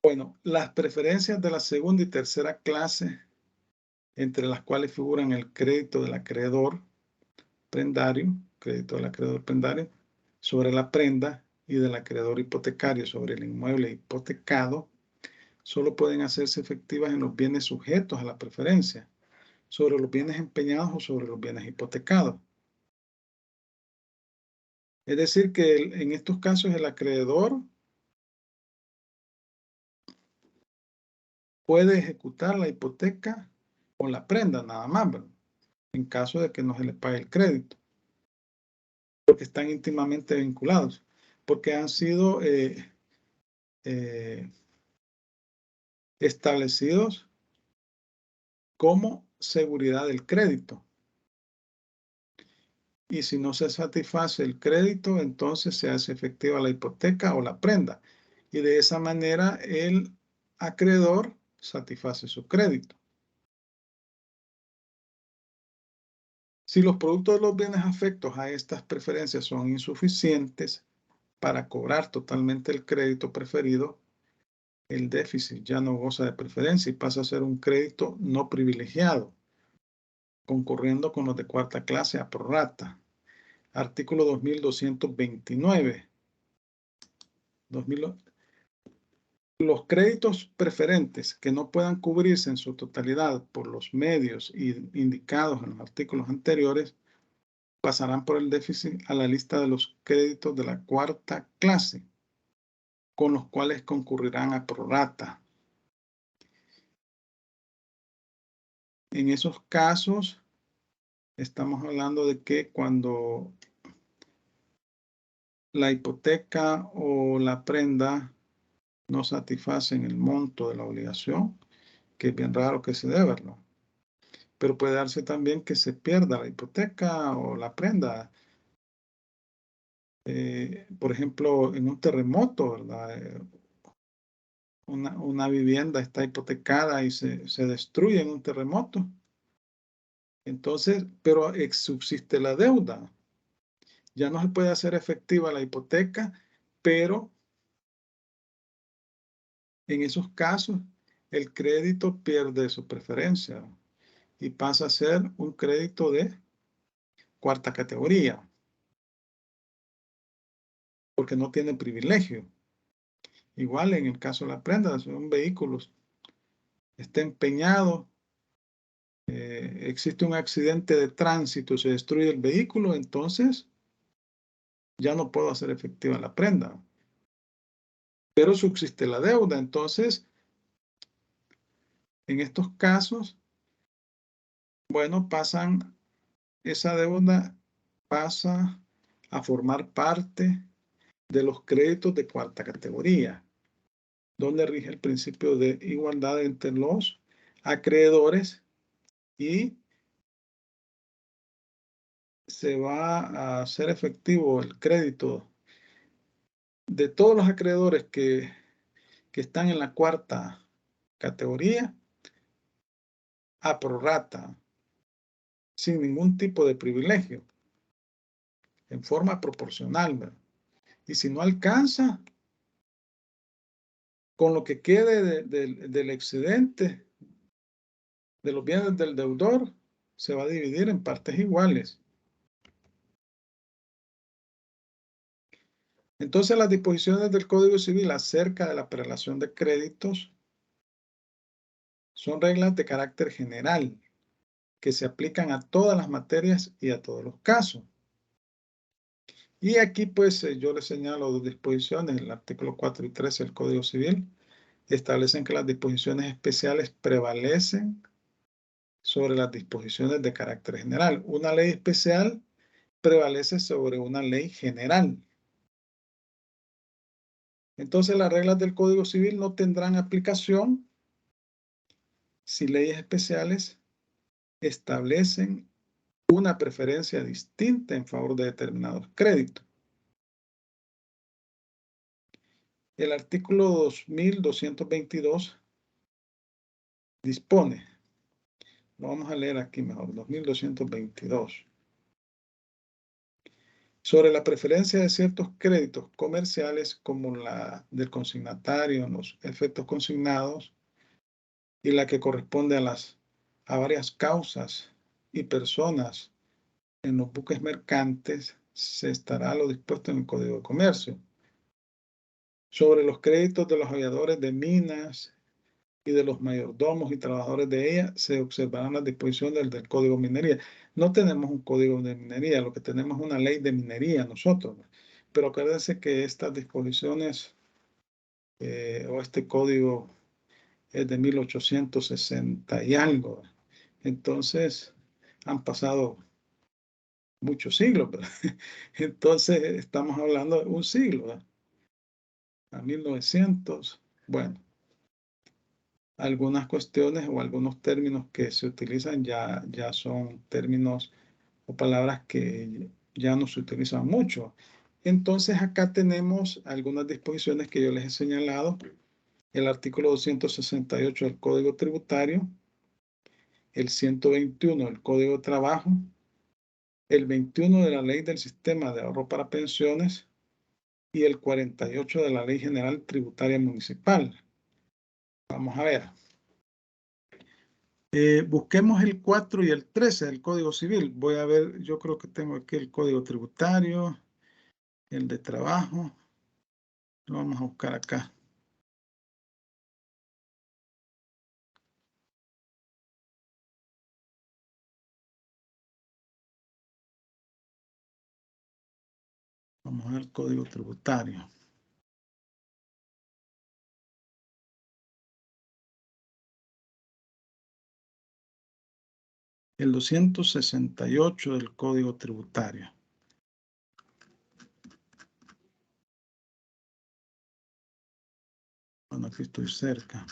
Bueno, las preferencias de la segunda y tercera clase, entre las cuales figuran el crédito del acreedor prendario, crédito del acreedor prendario, sobre la prenda y del acreedor hipotecario sobre el inmueble hipotecado, solo pueden hacerse efectivas en los bienes sujetos a la preferencia, sobre los bienes empeñados o sobre los bienes hipotecados. Es decir, que en estos casos el acreedor puede ejecutar la hipoteca o la prenda nada más, ¿verdad? En caso de que no se le pague el crédito, porque están íntimamente vinculados, porque han sido establecidos como seguridad del crédito. Y si no se satisface el crédito, entonces se hace efectiva la hipoteca o la prenda. Y de esa manera el acreedor satisface su crédito. Si los productos de los bienes afectos a estas preferencias son insuficientes para cobrar totalmente el crédito preferido, el déficit ya no goza de preferencia y pasa a ser un crédito no privilegiado, concurriendo con los de cuarta clase a prorrata. Artículo 2229. Los créditos preferentes que no puedan cubrirse en su totalidad por los medios indicados en los artículos anteriores pasarán por el déficit a la lista de los créditos de la cuarta clase, con los cuales concurrirán a prorrata. En esos casos, estamos hablando de que cuando la hipoteca o la prenda no satisfacen el monto de la obligación, que es bien raro que se dé, ¿verdad? Pero puede darse también que se pierda la hipoteca o la prenda. Por ejemplo, en un terremoto, ¿verdad? Una vivienda está hipotecada y se destruye en un terremoto. Entonces, pero subsiste la deuda. Ya no se puede hacer efectiva la hipoteca, pero en esos casos el crédito pierde su preferencia y pasa a ser un crédito de cuarta categoría, porque no tiene privilegio. Igual en el caso de la prenda, si un vehículo está empeñado, existe un accidente de tránsito, se destruye el vehículo, entonces ya no puedo hacer efectiva la prenda. Pero subsiste la deuda, entonces en estos casos, bueno, esa deuda pasa a formar parte de los créditos de cuarta categoría, donde rige el principio de igualdad entre los acreedores y se va a hacer efectivo el crédito de todos los acreedores que están en la cuarta categoría a prorrata, sin ningún tipo de privilegio, en forma proporcional, ¿verdad? Y si no alcanza, con lo que quede del excedente de los bienes del deudor, se va a dividir en partes iguales. Entonces, las disposiciones del Código Civil acerca de la prelación de créditos son reglas de carácter general que se aplican a todas las materias y a todos los casos. Y aquí, pues, yo les señalo dos disposiciones. El artículo 4 y 13 del Código Civil establecen que las disposiciones especiales prevalecen sobre las disposiciones de carácter general. Una ley especial prevalece sobre una ley general. Entonces, las reglas del Código Civil no tendrán aplicación si leyes especiales establecen una preferencia distinta en favor de determinados créditos. El artículo 2222 dispone, lo vamos a leer aquí mejor, 2222, sobre la preferencia de ciertos créditos comerciales como la del consignatario en los efectos consignados y la que corresponde a varias causas y personas en los buques mercantes, se estará lo dispuesto en el Código de Comercio. Sobre los créditos de los aviadores de minas y de los mayordomos y trabajadores de ella, se observarán las disposiciones del Código de Minería. No tenemos un Código de Minería, lo que tenemos es una ley de minería nosotros. Pero acuérdense que estas disposiciones o este código es de 1860 y algo. Entonces, han pasado muchos siglos, ¿verdad? Entonces, estamos hablando de un siglo, ¿verdad? A 1900, bueno, algunas cuestiones o algunos términos que se utilizan ya son términos o palabras que ya no se utilizan mucho. Entonces, acá tenemos algunas disposiciones que yo les he señalado. El artículo 268 del Código Tributario, el 121 del Código de Trabajo, el 21 de la Ley del Sistema de Ahorro para Pensiones y el 48 de la Ley General Tributaria Municipal. Vamos a ver. Busquemos el 4 y el 13 del Código Civil. Voy a ver, yo creo que tengo aquí el Código Tributario, el de Trabajo. Lo vamos a buscar acá. Vamos a ver el Código Tributario. El 268 del Código Tributario. Bueno, aquí estoy cerca.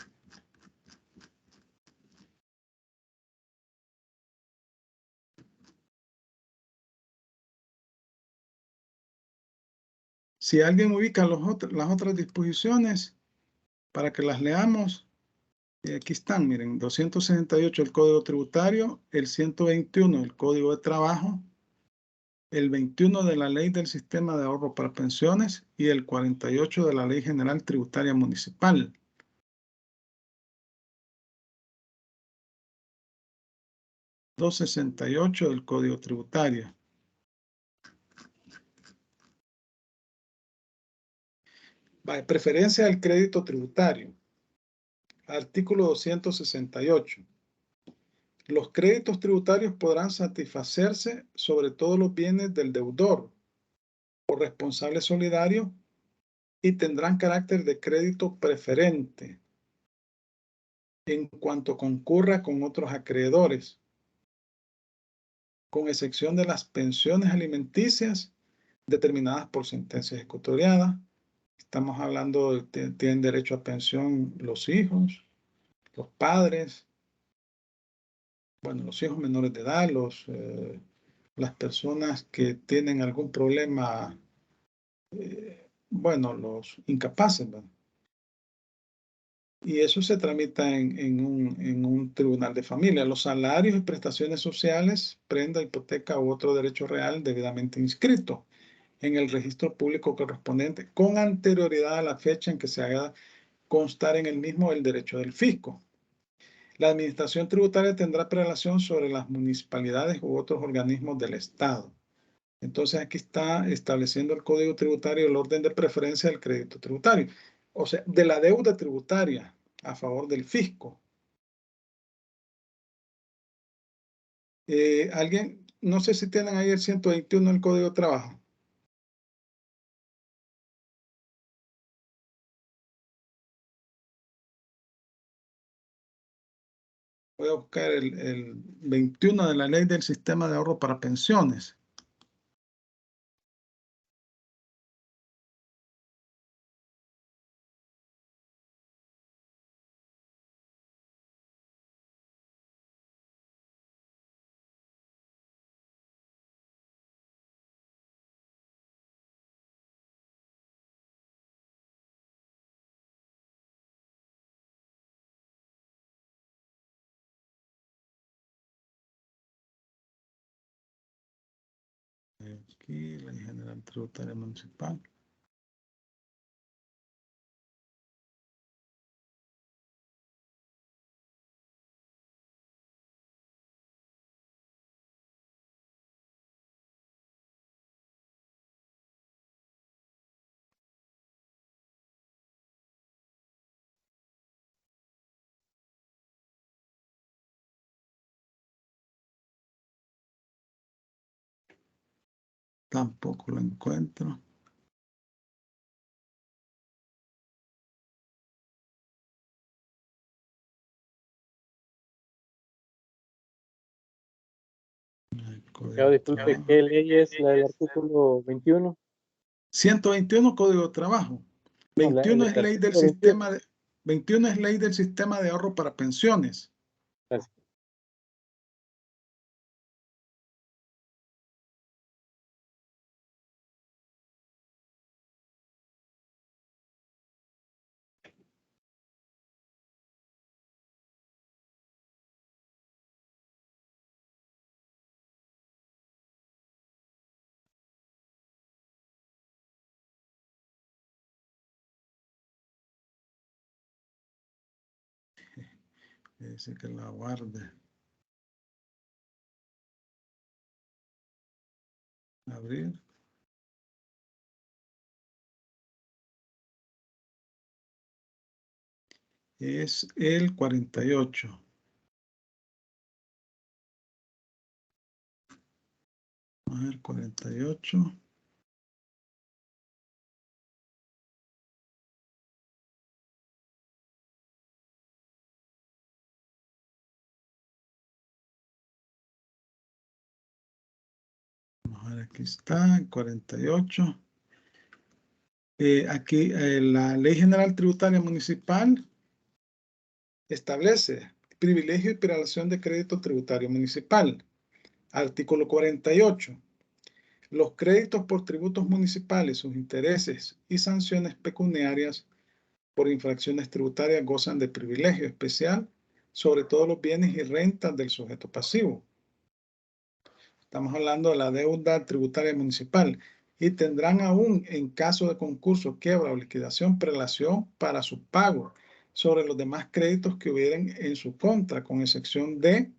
Si alguien ubica las otras disposiciones para que las leamos, aquí están, miren, 268 del Código Tributario, el 121 del Código de Trabajo, el 21 de la Ley del Sistema de Ahorro para Pensiones y el 48 de la Ley General Tributaria Municipal. ...268 del Código Tributario. Preferencia del crédito tributario. Artículo 268. Los créditos tributarios podrán satisfacerse sobre todos los bienes del deudor o responsable solidario y tendrán carácter de crédito preferente en cuanto concurra con otros acreedores, con excepción de las pensiones alimenticias determinadas por sentencia ejecutoriada. Estamos hablando de tienen derecho a pensión los hijos, los padres, bueno, los hijos menores de edad, las personas que tienen algún problema, bueno, los incapaces, ¿verdad? Y eso se tramita en un tribunal de familia. Los salarios y prestaciones sociales, prenda, hipoteca u otro derecho real debidamente inscrito en el registro público correspondiente con anterioridad a la fecha en que se haga constar en el mismo el derecho del fisco. La administración tributaria tendrá prelación sobre las municipalidades u otros organismos del Estado. Entonces aquí está estableciendo el Código Tributario el orden de preferencia del crédito tributario, o sea, de la deuda tributaria a favor del fisco. ¿Alguien? No sé si tienen ahí el 121 del Código de Trabajo. Voy a buscar el 21 de la Ley del Sistema de Ahorro para Pensiones. Aquí, Ley General Tributaria Municipal. Tampoco lo encuentro. Disculpe, ¿qué ley es la del artículo 21? 121 Código de Trabajo. 21 es ley del sistema de 21 es ley del sistema de ahorro para pensiones. Gracias. Dice que la guarde. Abrir. Es el 48. A ver, 48. Vamos a ver, aquí está, el 48. Aquí la Ley General Tributaria Municipal establece privilegio y prelación de crédito tributario municipal. Artículo 48. Los créditos por tributos municipales, sus intereses y sanciones pecuniarias por infracciones tributarias gozan de privilegio especial sobre todos los bienes y rentas del sujeto pasivo. Estamos hablando de la deuda tributaria municipal y tendrán aún en caso de concurso, quiebra o liquidación prelación para su pago sobre los demás créditos que hubieran en su contra, con excepción de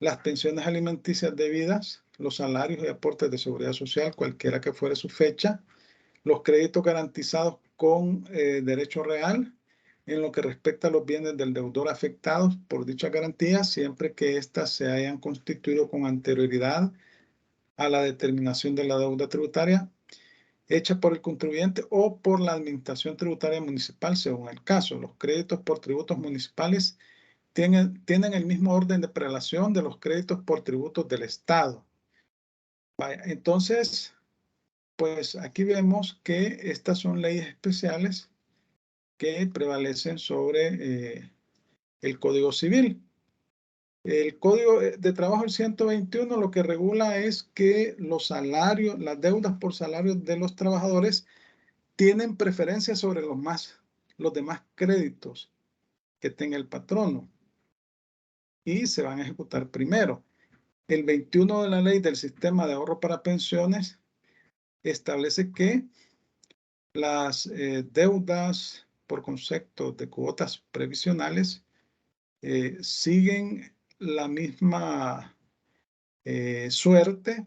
las pensiones alimenticias debidas, los salarios y aportes de seguridad social, cualquiera que fuere su fecha, Los créditos garantizados con derecho real en lo que respecta a los bienes del deudor afectados por dicha garantía, siempre que éstas se hayan constituido con anterioridad a la determinación de la deuda tributaria hecha por el contribuyente o por la administración tributaria municipal, según el caso. Los créditos por tributos municipales tienen el mismo orden de prelación de los créditos por tributos del Estado. Vaya, entonces, pues aquí vemos que estas son leyes especiales que prevalecen sobre el Código Civil. El Código de Trabajo, el 121, lo que regula es que los salarios, las deudas por salarios de los trabajadores tienen preferencia sobre los demás créditos que tenga el patrono y se van a ejecutar primero. El 21 de la Ley del Sistema de Ahorro para Pensiones establece que las deudas por concepto de cuotas previsionales siguen la misma suerte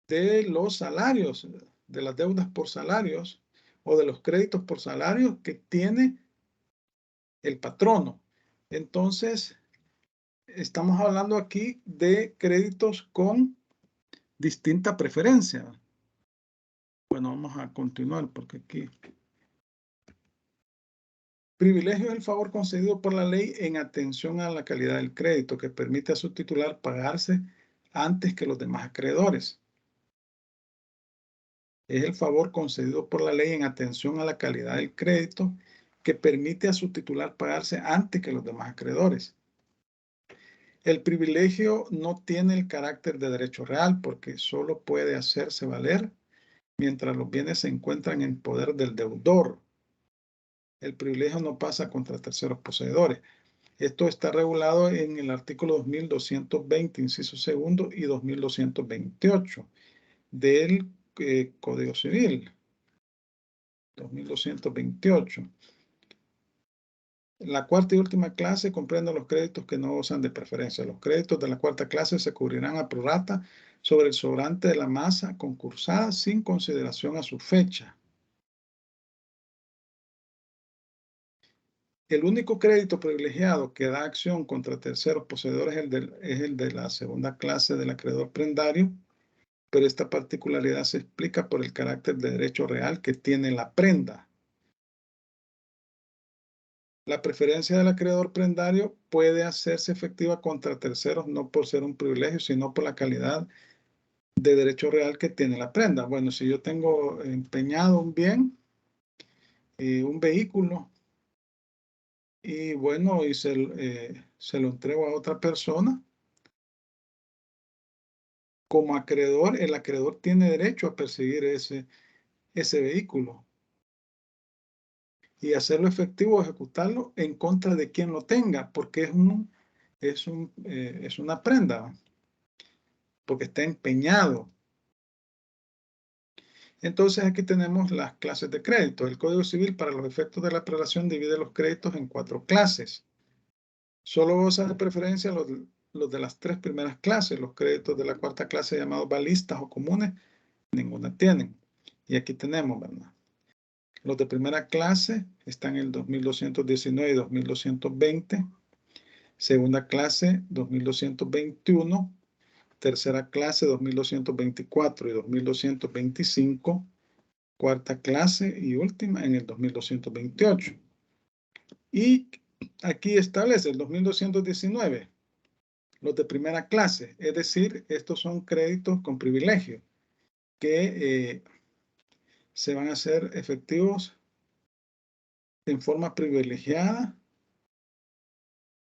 de los salarios, de las deudas por salarios o de los créditos por salarios que tiene el patrono. Entonces, estamos hablando aquí de créditos con distinta preferencia. Bueno, vamos a continuar porque aquí. Privilegio es el favor concedido por la ley en atención a la calidad del crédito que permite a su titular pagarse antes que los demás acreedores. Es el favor concedido por la ley en atención a la calidad del crédito que permite a su titular pagarse antes que los demás acreedores. El privilegio no tiene el carácter de derecho real porque solo puede hacerse valer mientras los bienes se encuentran en poder del deudor. El privilegio no pasa contra terceros poseedores. Esto está regulado en el artículo 2220, inciso segundo, y 2228 del Código Civil. 2228. La cuarta y última clase comprende los créditos que no gozan de preferencia. Los créditos de la cuarta clase se cubrirán a prorrata sobre el sobrante de la masa concursada sin consideración a su fecha. El único crédito privilegiado que da acción contra terceros poseedores es el de la segunda clase del acreedor prendario, pero esta particularidad se explica por el carácter de derecho real que tiene la prenda. La preferencia del acreedor prendario puede hacerse efectiva contra terceros no por ser un privilegio, sino por la calidad de derecho real que tiene la prenda. Bueno, si yo tengo empeñado un bien, un vehículo, y bueno, y se lo entrego a otra persona, como acreedor, el acreedor tiene derecho a perseguir ese vehículo y hacerlo efectivo, ejecutarlo en contra de quien lo tenga, porque es una prenda, porque está empeñado. Entonces aquí tenemos las clases de crédito. El Código Civil para los efectos de la prelación divide los créditos en 4 clases. Solo gozan de preferencia los de las 3 primeras clases. Los créditos de la cuarta clase llamados balistas o comunes, ninguna tienen. Y aquí tenemos, ¿verdad? Los de primera clase están en el 2219 y 2220. Segunda clase, 2221. Tercera clase, 2224 y 2225. Cuarta clase y última en el 2228. Y aquí establece el 2219, los de primera clase, es decir, estos son créditos con privilegio que se van a hacer efectivos en forma privilegiada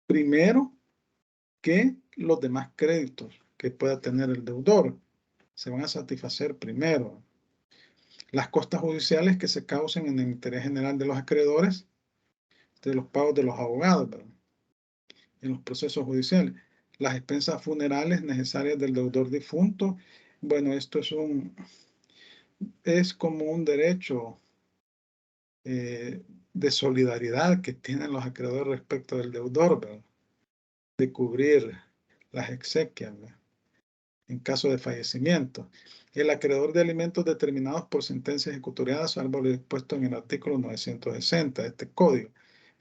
primero que los demás créditos que pueda tener el deudor. Se van a satisfacer primero. Las costas judiciales que se causen en el interés general de los acreedores, de los pagos de los abogados, ¿verdad? En los procesos judiciales. Las expensas funerales necesarias del deudor difunto. Bueno, esto es como un derecho de solidaridad que tienen los acreedores respecto del deudor, ¿verdad? De cubrir las exequias, ¿verdad? en caso de fallecimiento. El acreedor de alimentos determinados por sentencia ejecutoriada, salvo lo dispuesto en el artículo 960 de este código.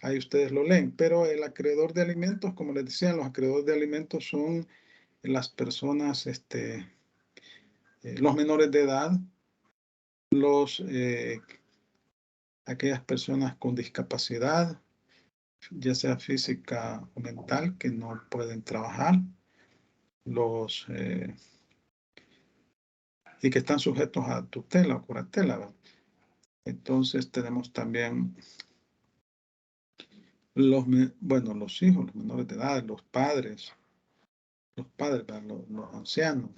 Ahí ustedes lo leen. Pero el acreedor de alimentos, como les decía, los acreedores de alimentos son las personas, los menores de edad, aquellas personas con discapacidad, ya sea física o mental, que no pueden trabajar, y que están sujetos a tutela o curatela, ¿verdad? Entonces tenemos también los hijos, los menores de edad, los padres, ¿verdad? Los ancianos.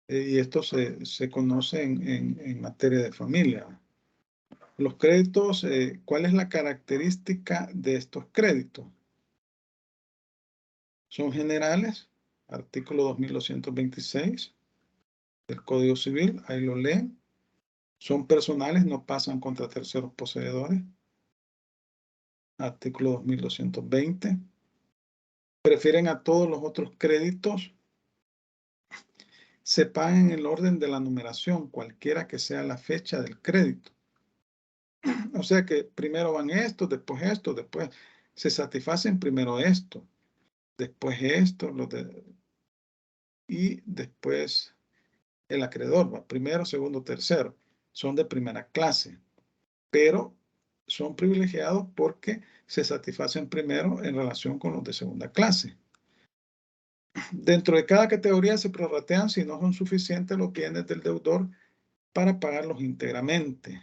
Y esto se conoce en materia de familia. Los créditos, ¿cuál es la característica de estos créditos? Son generales, artículo 2226 del Código Civil, ahí lo leen. Son personales, no pasan contra terceros poseedores. Artículo 2220. Prefieren a todos los otros créditos. Se pagan en el orden de la numeración, cualquiera que sea la fecha del crédito. O sea que primero van estos, después se satisfacen primero esto, después esto, y después el acreedor va primero, segundo, tercero. Son de primera clase, pero son privilegiados porque se satisfacen primero en relación con los de segunda clase. Dentro de cada categoría se prorratean si no son suficientes los bienes del deudor para pagarlos íntegramente.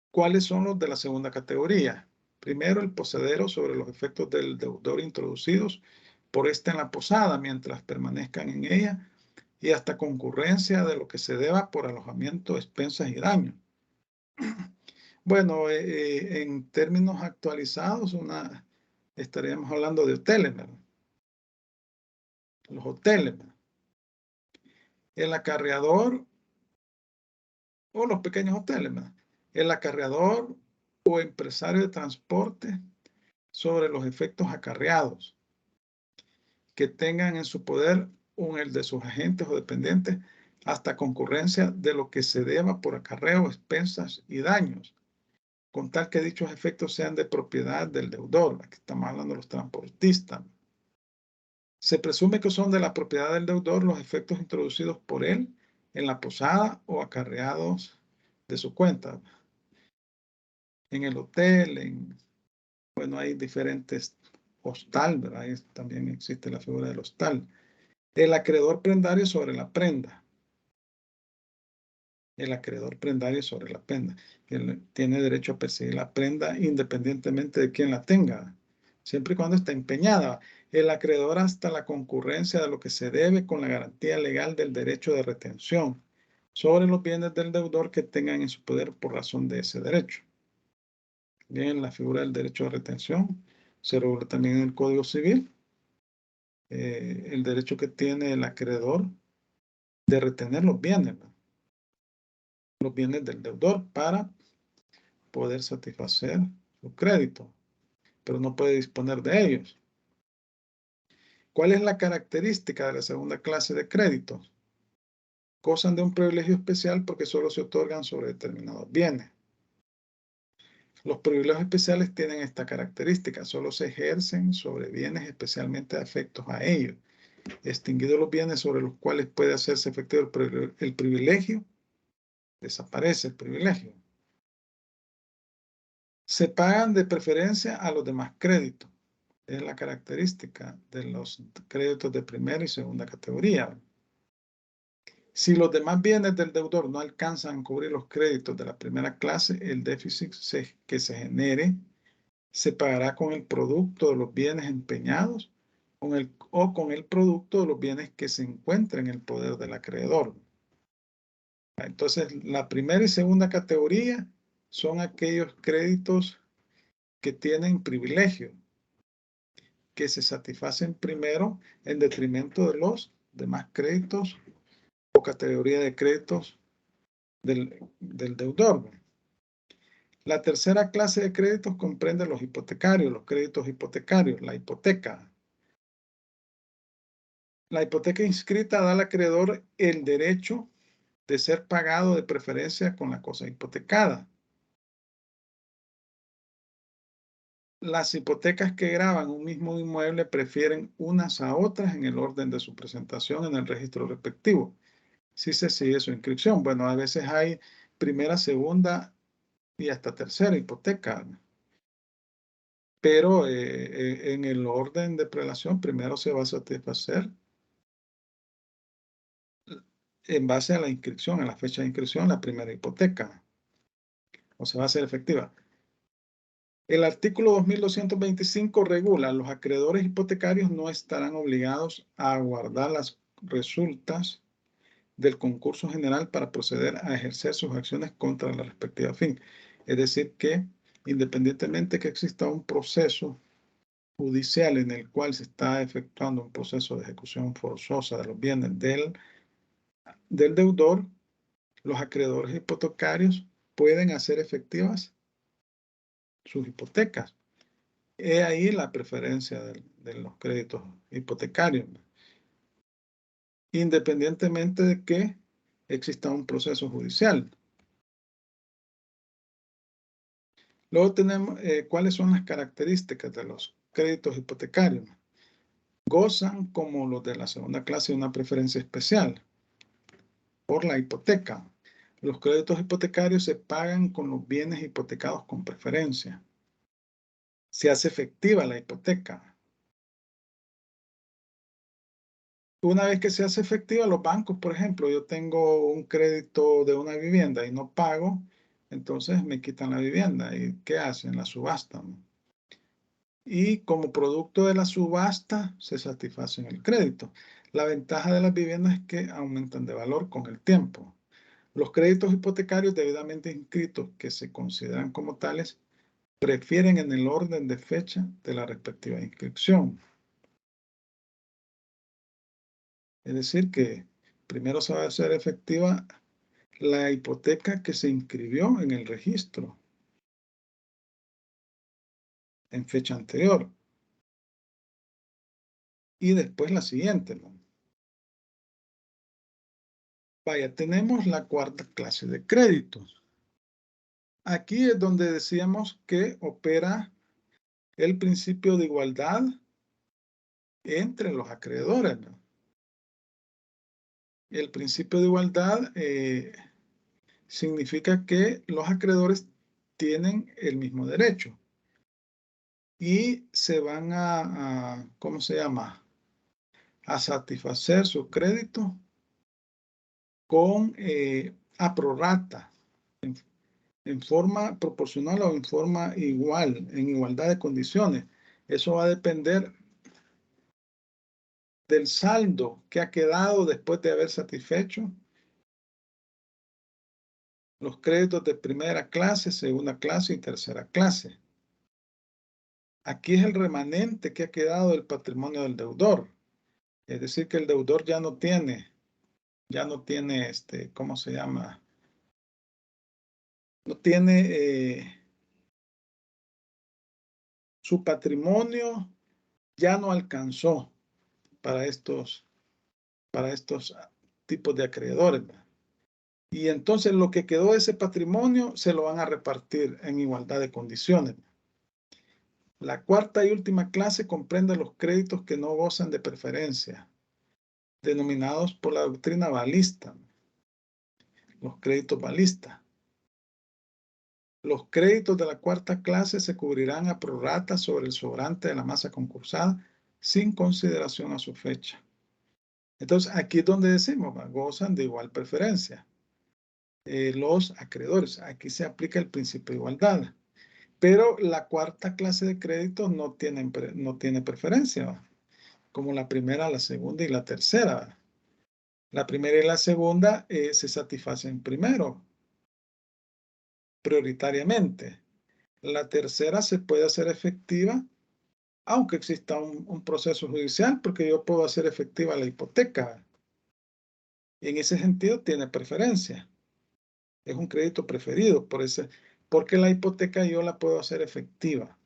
¿Cuáles son los de la segunda categoría? Primero, el poseedero sobre los efectos del deudor introducidos por éste en la posada mientras permanezcan en ella y hasta concurrencia de lo que se deba por alojamiento, expensas y daños. Bueno, en términos actualizados, estaríamos hablando de hoteles, ¿verdad? Los hoteles, ¿verdad? El acarreador o los pequeños hoteles, ¿verdad? El acarreador o empresario de transporte sobre los efectos acarreados que tengan en su poder el de sus agentes o dependientes hasta concurrencia de lo que se deba por acarreo, expensas y daños, con tal que dichos efectos sean de propiedad del deudor. Aquí estamos hablando de los transportistas. Se presume que son de la propiedad del deudor los efectos introducidos por él en la posada o acarreados de su cuenta. En el hotel, bueno, hay diferentes hostal, ¿verdad? Ahí también existe la figura del hostal. El acreedor prendario sobre la prenda. El acreedor prendario sobre la prenda. Él tiene derecho a perseguir la prenda independientemente de quién la tenga, siempre y cuando está empeñada. El acreedor hasta la concurrencia de lo que se debe con la garantía legal del derecho de retención sobre los bienes del deudor que tengan en su poder por razón de ese derecho. Bien, la figura del derecho de retención se regula también en el Código Civil. El derecho que tiene el acreedor de retener los bienes del deudor para poder satisfacer su crédito, pero no puede disponer de ellos. ¿Cuál es la característica de la segunda clase de créditos? Gozan de un privilegio especial porque solo se otorgan sobre determinados bienes. Los privilegios especiales tienen esta característica, solo se ejercen sobre bienes especialmente afectos a ellos. Extinguidos los bienes sobre los cuales puede hacerse efectivo el privilegio, desaparece el privilegio. Se pagan de preferencia a los demás créditos. Es la característica de los créditos de primera y segunda categoría. Si los demás bienes del deudor no alcanzan a cubrir los créditos de la primera clase, el déficit que se genere se pagará con el producto de los bienes empeñados o con el producto de los bienes que se encuentren en el poder del acreedor. Entonces, la primera y segunda categoría son aquellos créditos que tienen privilegio, que se satisfacen primero en detrimento de los demás créditos o categoría de créditos del deudor. La tercera clase de créditos comprende los hipotecarios, los créditos hipotecarios, la hipoteca. La hipoteca inscrita da al acreedor el derecho de ser pagado de preferencia con la cosa hipotecada. Las hipotecas que graban un mismo inmueble prefieren unas a otras en el orden de su presentación en el registro respectivo, si se sigue su inscripción. Bueno, a veces hay primera, segunda y hasta tercera hipoteca, pero en el orden de prelación primero se va a satisfacer en base a la inscripción, a la fecha de inscripción, la primera hipoteca, o se va a hacer efectiva. El artículo 2225 regula: los acreedores hipotecarios no estarán obligados a guardar las resultas del concurso general para proceder a ejercer sus acciones contra la respectiva fin. Es decir que, independientemente que exista un proceso judicial en el cual se está efectuando un proceso de ejecución forzosa de los bienes del deudor, los acreedores hipotecarios pueden hacer efectivas sus hipotecas. He ahí la preferencia de los créditos hipotecarios, independientemente de que exista un proceso judicial. Luego tenemos cuáles son las características de los créditos hipotecarios. Gozan, como los de la segunda clase, de una preferencia especial por la hipoteca. Los créditos hipotecarios se pagan con los bienes hipotecados con preferencia. Se hace efectiva la hipoteca. Una vez que se hace efectiva, los bancos, por ejemplo, yo tengo un crédito de una vivienda y no pago, entonces me quitan la vivienda. ¿Y qué hacen? La subastan. Y como producto de la subasta se satisfacen el crédito. La ventaja de las viviendas es que aumentan de valor con el tiempo. Los créditos hipotecarios debidamente inscritos, que se consideran como tales, prefieren en el orden de fecha de la respectiva inscripción. Es decir, que primero se va a hacer efectiva la hipoteca que se inscribió en el registro en fecha anterior. Y después la siguiente, ¿no? Vaya, tenemos la cuarta clase de créditos. Aquí es donde decíamos que opera el principio de igualdad entre los acreedores, ¿no? El principio de igualdad significa que los acreedores tienen el mismo derecho y se van ¿cómo se llama? A satisfacer su crédito con a prorrata, en forma proporcional o en forma igual, en igualdad de condiciones. Eso va a depender del saldo que ha quedado después de haber satisfecho los créditos de primera clase, segunda clase y tercera clase. Aquí es el remanente que ha quedado del patrimonio del deudor. Es decir, que el deudor ya no tiene, ¿cómo se llama? No tiene, su patrimonio ya no alcanzó para estos tipos de acreedores, ¿verdad? Y entonces lo que quedó de ese patrimonio se lo van a repartir en igualdad de condiciones. La cuarta y última clase comprende los créditos que no gozan de preferencia, denominados por la doctrina balista, los créditos balistas. Los créditos de la cuarta clase se cubrirán a prorrata sobre el sobrante de la masa concursada sin consideración a su fecha. Entonces, aquí es donde decimos, gozan de igual preferencia. Los acreedores, aquí se aplica el principio de igualdad. Pero la cuarta clase de créditos no tiene preferencia, como la primera, la segunda y la tercera. La primera y la segunda se satisfacen primero, prioritariamente. La tercera se puede hacer efectiva, aunque exista un proceso judicial, porque yo puedo hacer efectiva la hipoteca. Y en ese sentido tiene preferencia. Es un crédito preferido, porque la hipoteca yo la puedo hacer efectiva.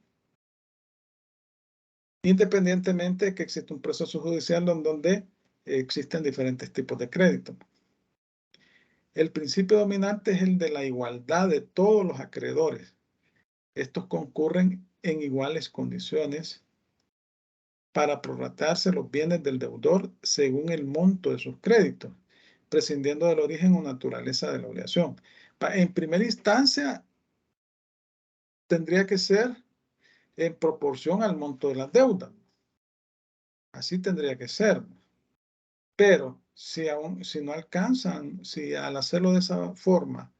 Independientemente de que exista un proceso judicial donde existen diferentes tipos de crédito. El principio dominante es el de la igualdad de todos los acreedores. Estos concurren en iguales condiciones para prorratearse los bienes del deudor según el monto de sus créditos, prescindiendo del origen o naturaleza de la obligación. En primera instancia, tendría que ser en proporción al monto de la deuda. Así tendría que ser. Pero si no alcanzan, si al hacerlo de esa forma,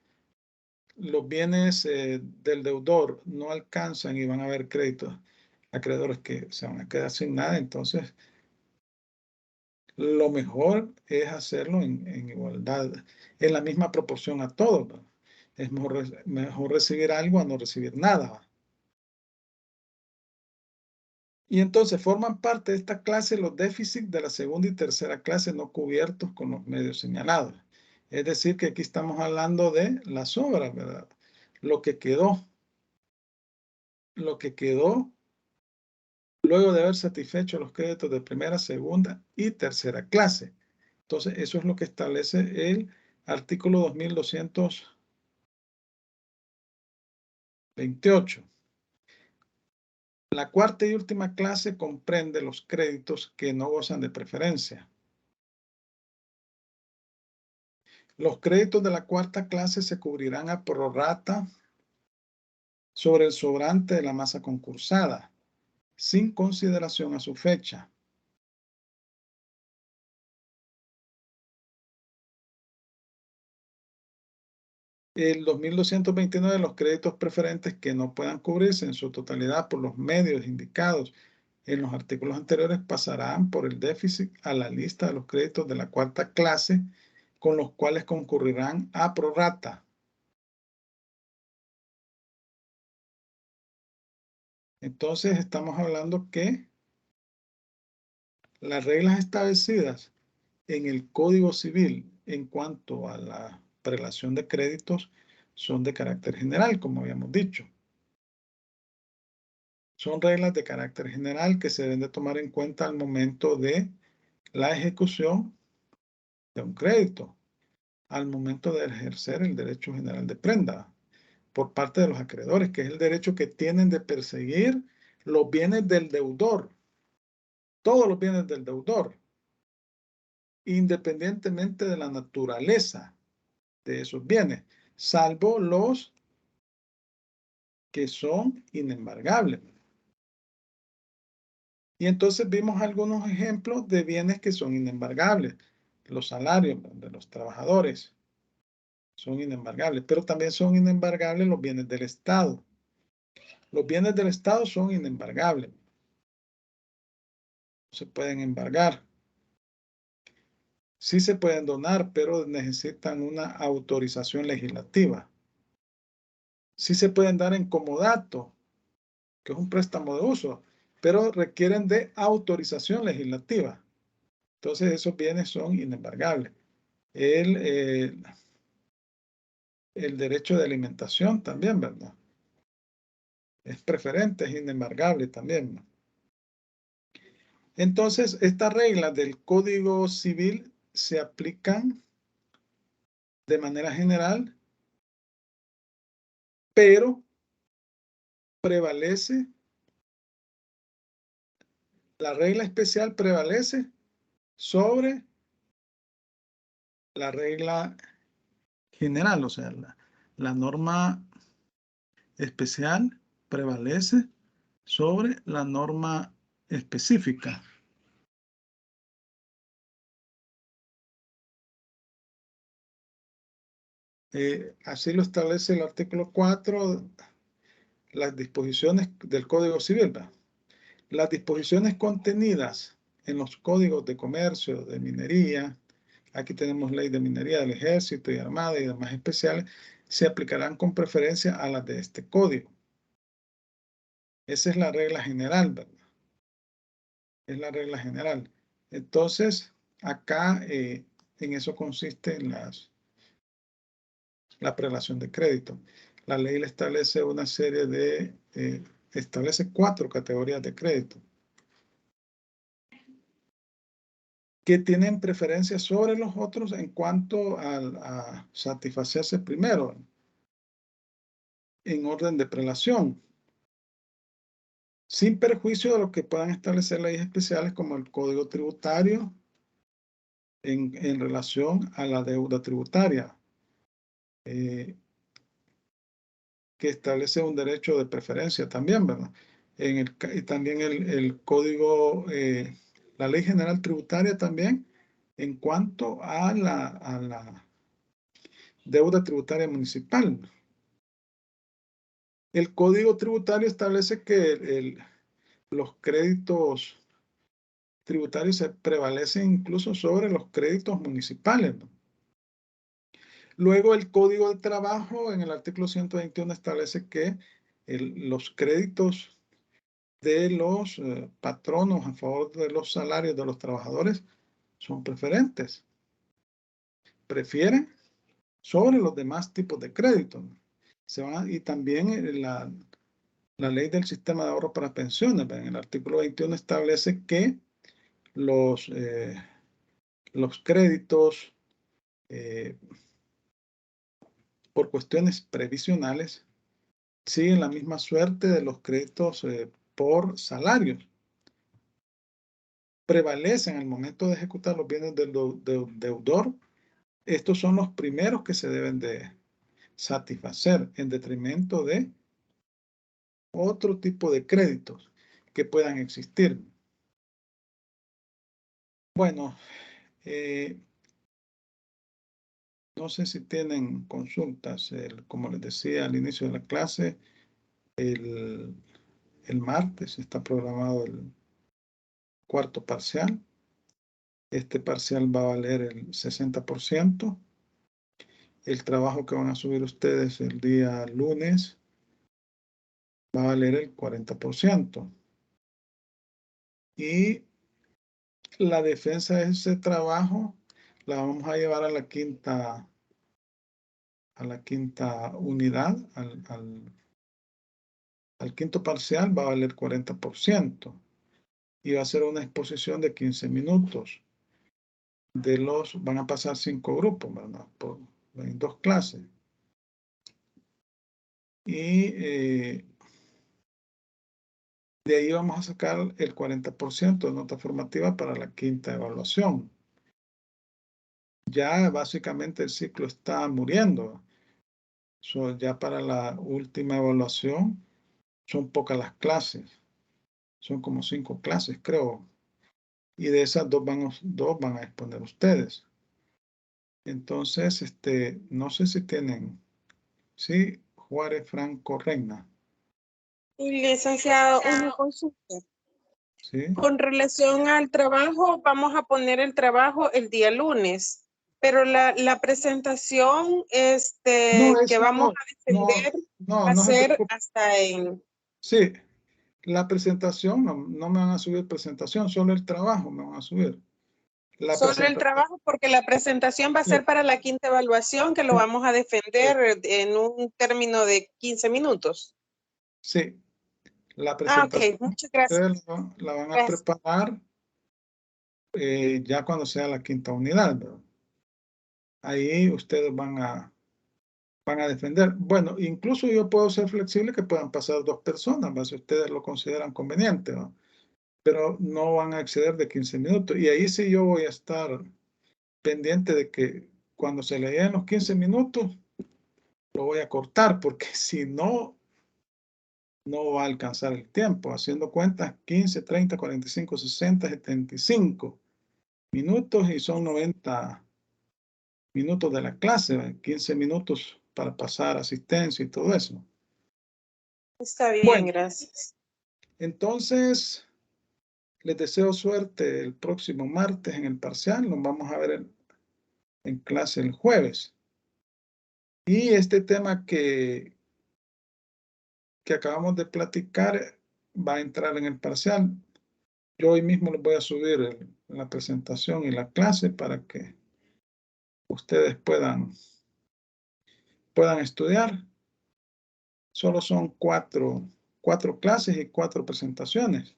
los bienes del deudor no alcanzan y van a haber créditos, acreedores que se van a quedar sin nada, entonces lo mejor es hacerlo en igualdad, en la misma proporción a todos, ¿no? Es mejor recibir algo a no recibir nada. Y entonces forman parte de esta clase los déficits de la segunda y tercera clase no cubiertos con los medios señalados. Es decir, que aquí estamos hablando de las obras, ¿verdad? Lo que quedó luego de haber satisfecho los créditos de primera, segunda y tercera clase. Entonces, eso es lo que establece el artículo 2228. La cuarta y última clase comprende los créditos que no gozan de preferencia. Los créditos de la cuarta clase se cubrirán a prorrata sobre el sobrante de la masa concursada, sin consideración a su fecha. El 2229, los créditos preferentes que no puedan cubrirse en su totalidad por los medios indicados en los artículos anteriores pasarán por el déficit a la lista de los créditos de la cuarta clase con los cuales concurrirán a prorrata. Entonces estamos hablando que las reglas establecidas en el Código Civil en cuanto a la prelación de créditos son de carácter general, como habíamos dicho. Son reglas de carácter general que se deben de tomar en cuenta al momento de la ejecución de un crédito, al momento de ejercer el derecho general de prenda por parte de los acreedores, que es el derecho que tienen de perseguir los bienes del deudor, todos los bienes del deudor, independientemente de la naturaleza de esos bienes, salvo los que son inembargables. Y entonces vimos algunos ejemplos de bienes que son inembargables. Los salarios de los trabajadores son inembargables, pero también son inembargables los bienes del Estado. Los bienes del Estado son inembargables. Se pueden embargar. Sí se pueden donar, pero necesitan una autorización legislativa. Sí se pueden dar en comodato, que es un préstamo de uso, pero requieren de autorización legislativa. Entonces esos bienes son inembargables. El derecho de alimentación también, ¿verdad? Es preferente, es inembargable también, ¿no? Entonces, estas reglas del Código Civil se aplican de manera general, pero prevalece, la regla especial prevalece sobre la regla general, o sea, la norma especial prevalece sobre la norma específica. Así lo establece el artículo 4, las disposiciones del Código Civil, ¿verdad? Las disposiciones contenidas en los códigos de comercio, de minería, aquí tenemos ley de minería del Ejército y Armada y demás especiales, se aplicarán con preferencia a las de este código. Esa es la regla general, ¿verdad? Es la regla general. Entonces, acá en eso consiste la prelación de crédito. La ley le establece una serie de, establece 4 categorías de crédito. que tienen preferencia sobre los otros en cuanto a satisfacerse primero en orden de prelación, sin perjuicio de lo que puedan establecer leyes especiales como el Código Tributario en relación a la deuda tributaria, que establece un derecho de preferencia también, ¿verdad? Y también el Código, la Ley General Tributaria también, en cuanto a la deuda tributaria municipal. El Código Tributario establece que los créditos tributarios se prevalecen incluso sobre los créditos municipales, ¿no? Luego el Código de Trabajo en el artículo 121 establece que los créditos de los patronos a favor de los salarios de los trabajadores son preferentes. Prefieren sobre los demás tipos de créditos. Y también la ley del sistema de ahorro para pensiones, en el artículo 21 establece que los créditos por cuestiones previsionales siguen la misma suerte de los créditos por salarios. Prevalecen al momento de ejecutar los bienes del deudor. Estos son los primeros que se deben de satisfacer en detrimento de otro tipo de créditos que puedan existir. Bueno, no sé si tienen consultas. Como les decía al inicio de la clase, el martes está programado el cuarto parcial. Este parcial va a valer el 60%. El trabajo que van a subir ustedes el día lunes va a valer el 40%. Y la defensa de ese trabajo la vamos a llevar a la quinta unidad, al quinto parcial va a valer 40%. Y va a ser una exposición de 15 minutos. Van a pasar 5 grupos, ¿verdad? En 2 clases. Y de ahí vamos a sacar el 40% de nota formativa para la quinta evaluación. Ya básicamente el ciclo está muriendo. Ya para la última evaluación son pocas las clases. Son como 5 clases, creo. Y de esas dos van a exponer ustedes. Entonces, no sé si tienen. Sí, Juárez Franco Reina. Licenciado, una consulta. ¿Sí? Con relación al trabajo, vamos a poner el trabajo el día lunes, pero la presentación que vamos a defender va a ser hasta en... Sí, la presentación, no me van a subir presentación, solo el trabajo me van a subir. Solo el trabajo, porque la presentación va a ser para la quinta evaluación, que lo vamos a defender en un término de 15 minutos. Sí, la presentación ok, muchas gracias. la van a preparar ya cuando sea la quinta unidad, ¿verdad? Ahí ustedes van a defender. Bueno, incluso yo puedo ser flexible que puedan pasar 2 personas, ¿verdad? Si ustedes lo consideran conveniente, ¿no? Pero no van a exceder de 15 minutos. Y ahí sí yo voy a estar pendiente de que cuando se le lleguen los 15 minutos, lo voy a cortar, porque si no, no va a alcanzar el tiempo. Haciendo cuentas, 15, 30, 45, 60, 75 minutos y son 90 minutos de la clase, 15 minutos para pasar asistencia y todo eso. Está bien, bueno, gracias. Entonces, les deseo suerte el próximo martes en el parcial. Nos vamos a ver en clase el jueves. Y este tema que acabamos de platicar va a entrar en el parcial. Yo hoy mismo les voy a subir la presentación y la clase para que ustedes puedan estudiar. Solo son cuatro clases y 4 presentaciones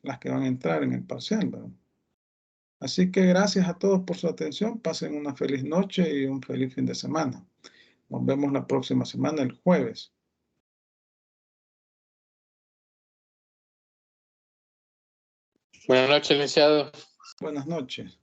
las que van a entrar en el parcial, ¿verdad? Así que gracias a todos por su atención. Pasen una feliz noche y un feliz fin de semana. Nos vemos la próxima semana, el jueves. Buenas noches, licenciado. Buenas noches.